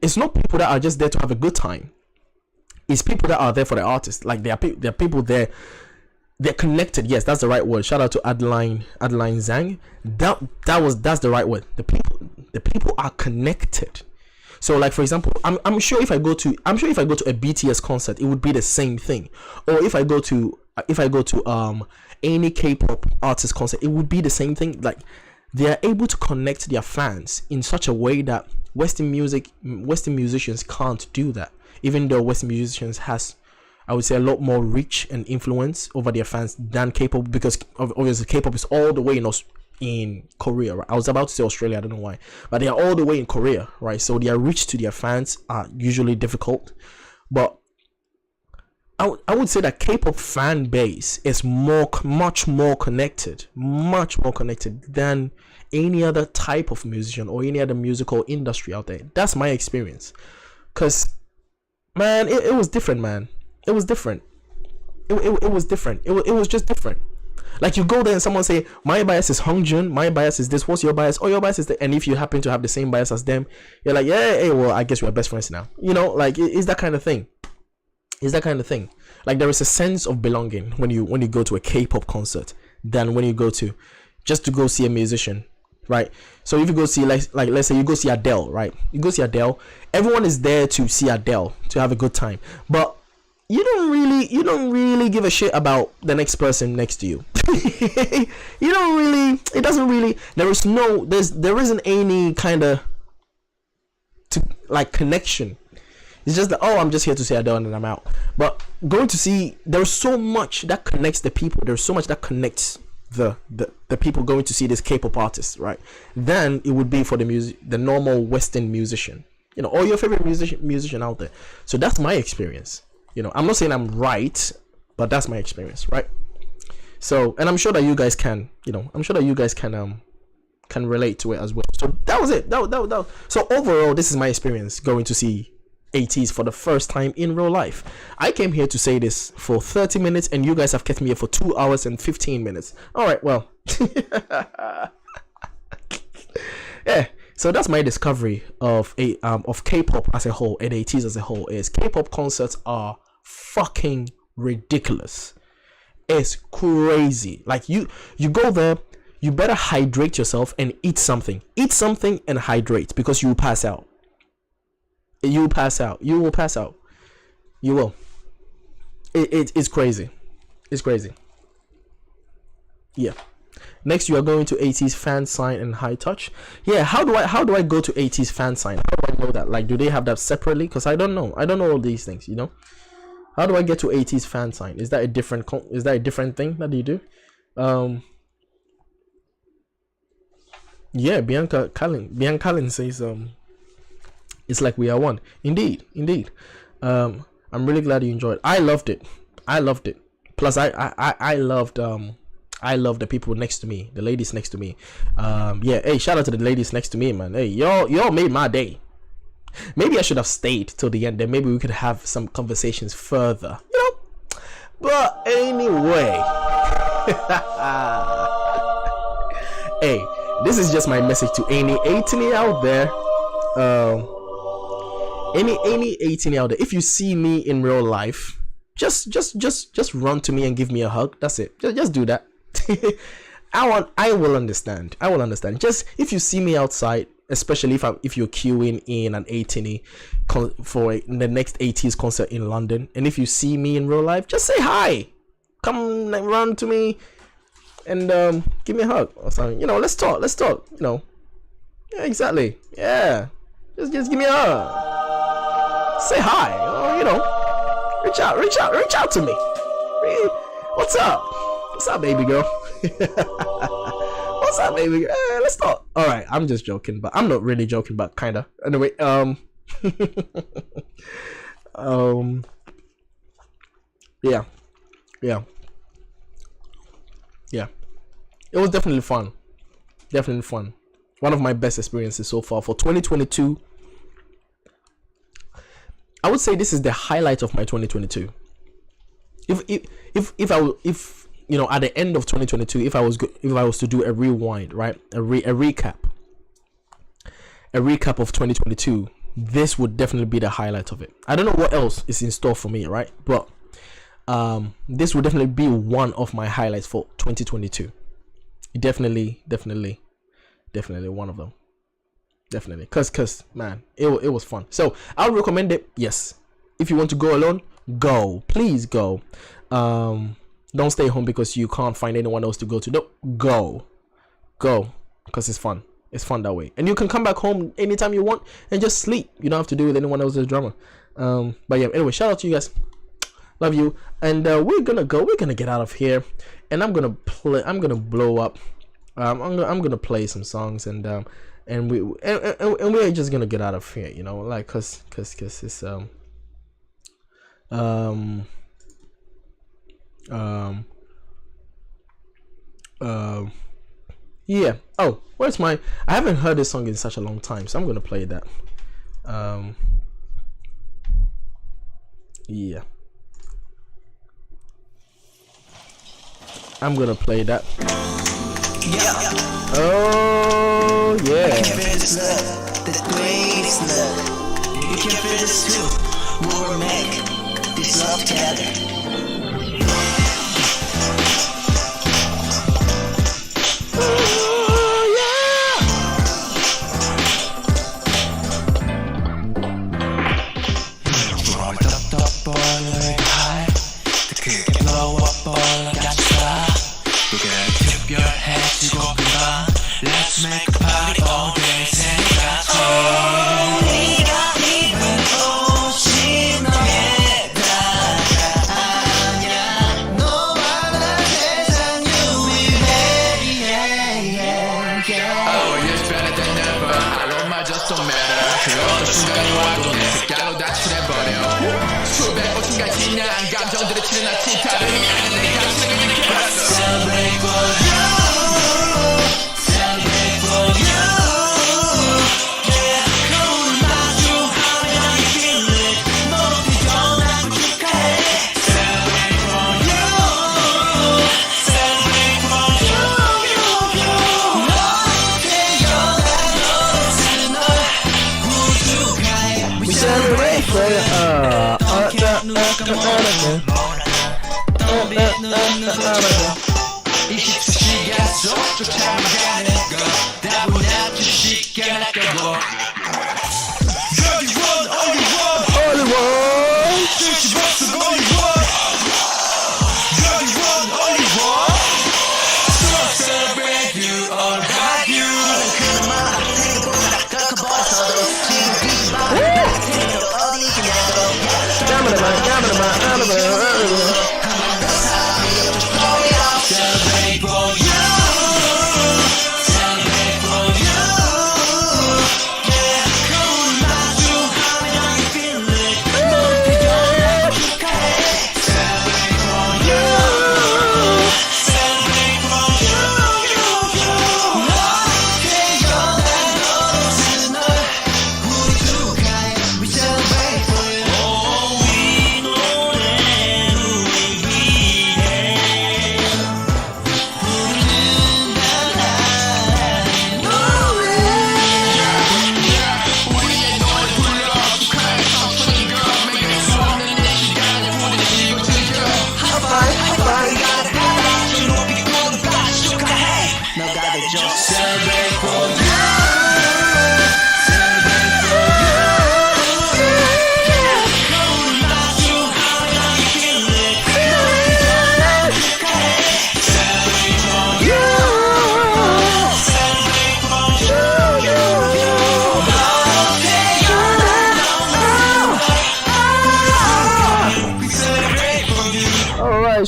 It's not people that are just there to have a good time. It's people that are there for the artist. Like there are people there. They're connected. Yes, that's the right word. Shout out to Adeline Zhang. That's the right word. The people are connected. So like for example, I'm sure if I go to a BTS concert, it would be the same thing. Or if I go to any K-pop artist concert, it would be the same thing. Like they are able to connect their fans in such a way that Western musicians can't do that. Even though Western musicians has, I would say, a lot more reach and influence over their fans than K-pop, because obviously K-pop is all the way in Korea, right? I was about to say Australia, I don't know why, but they are all the way in Korea, right? So their reach to their fans are usually difficult. But I would say that K-pop fan base is much more connected than any other type of musician or any other musical industry out there. That's my experience. Because man, it was different, man. It was different. It was different. It was just different. Like you go there and someone say, my bias is Hongjun, my bias is this, what's your bias? Oh, your bias is that. And if you happen to have the same bias as them, you're like, yeah, hey, well, I guess we're best friends now. Like it's that kind of thing. It's that kind of thing. Like there is a sense of belonging when you go to a K-pop concert than when you go to just to go see a musician, right? So if you go see like let's say you go see Adele, right? You go see Adele. Everyone is there to see Adele, to have a good time, but you don't really give a shit about the next person next to you. You don't really. It doesn't really. There isn't any kind of connection. It's just that, oh, I'm just here to see Adele and then I'm out. But going to see, there's so much that connects the people. There's so much that connects the people going to see this K-pop artist, right? Then it would be for the normal Western musician, or your favorite musician out there. So that's my experience. I'm not saying I'm right, but that's my experience, right? So, and I'm sure that you guys can, can relate to it as well. So that was it. That. So overall, this is my experience going to see Ateez for the first time in real life. I came here to say this for 30 minutes and you guys have kept me here for 2 hours and 15 minutes. All right, well. Yeah, so that's my discovery of K-pop as a whole and Ateez as a whole. Is K-pop concerts are fucking ridiculous. It's crazy. Like you go there, you better hydrate yourself and eat something and hydrate, because you will pass out. You will pass out. You will. It's crazy. It's crazy. Yeah. Next, you are going to Ateez fan sign and high touch. Yeah. How do I go to Ateez fan sign? How do I know that? Like, do they have that separately? Because I don't know. I don't know all these things. How do I get to Ateez fan sign? Is that a different thing that you do? Yeah. Bianca Cullen says it's like we are one. Indeed. I'm really glad you enjoyed. I loved it. Plus I loved the people next to me, the ladies next to me. Yeah, hey, shout out to the ladies next to me, man. Hey, y'all made my day. Maybe I should have stayed till the end, then maybe we could have some conversations further. But anyway. Hey, this is just my message to any 18 out there. any 18 out there, if you see me in real life, just run to me and give me a hug. That's it. Just do that. I will understand. Just if you see me outside, especially if you're queuing in an 18 for the next Ateez concert in London, and if you see me in real life, just say hi. Come run to me and give me a hug or something. Let's talk. Yeah, exactly. Yeah, just give me a hug. Say hi. Reach out to me. What's up, baby girl? What's up, baby girl? Let's talk. All right, I'm just joking, but I'm not really joking, but kinda. Anyway, yeah. It was definitely fun. One of my best experiences so far for 2022. I would say this is the highlight of my 2022. If at the end of 2022, if I was to do a rewind, right, a recap of 2022, this would definitely be the highlight of it. I don't know what else is in store for me, right, but this would definitely be one of my highlights for 2022. Definitely one of them. Definitely, cause man, it was fun. So I would recommend it. Yes, if you want to go alone, go. Please go. Don't stay home because you can't find anyone else to go to. No, go, because it's fun. It's fun that way, and you can come back home anytime you want and just sleep. You don't have to do with anyone else's drama. But yeah, anyway, shout out to you guys. Love you, and we're gonna get out of here, and I'm gonna blow up. I'm gonna play some songs, and we're just gonna get out of here, like cause it's yeah. Oh, where's I haven't heard this song in such a long time, so I'm gonna play that. Yeah, I'm gonna play that. Oh yeah. I can feel this love, the greatest love. You can feel this too. We'll make this love together.
Let's make a party all day. Don't matter. 그런 순간이 와도 내 색깔로 다 칠해버려. 수백 순간 지난 감정들을 치는 아침 다른 내가 지나가는 느껴봤어. Celebrate for you. Celebrate for you. Yeah. 거울을 마주하면 I feel it. 너도 변하고 축하해. Celebrate for you. Celebrate for you. 너의 태어난 것은 We celebrate for you. Don't be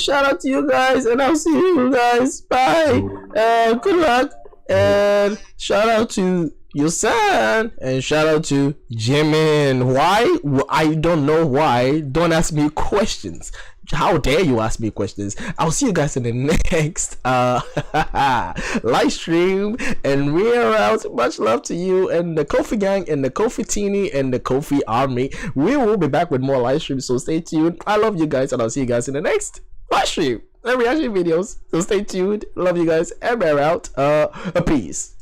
shout out to you guys, and I'll see you guys. Bye. Good luck. And shout out to Yeosang, and shout out to Jimin. Why? I don't know why. Don't ask me questions. How dare you ask me questions? I'll see you guys in the next live stream, and we are out. Much love to you and the Kofi gang and the Kofi Teeny and the Kofi army. We will be back with more live streams, so stay tuned. I love you guys, and I'll see you guys in the next live stream and reaction videos. So stay tuned. Love you guys, and we're out. Peace.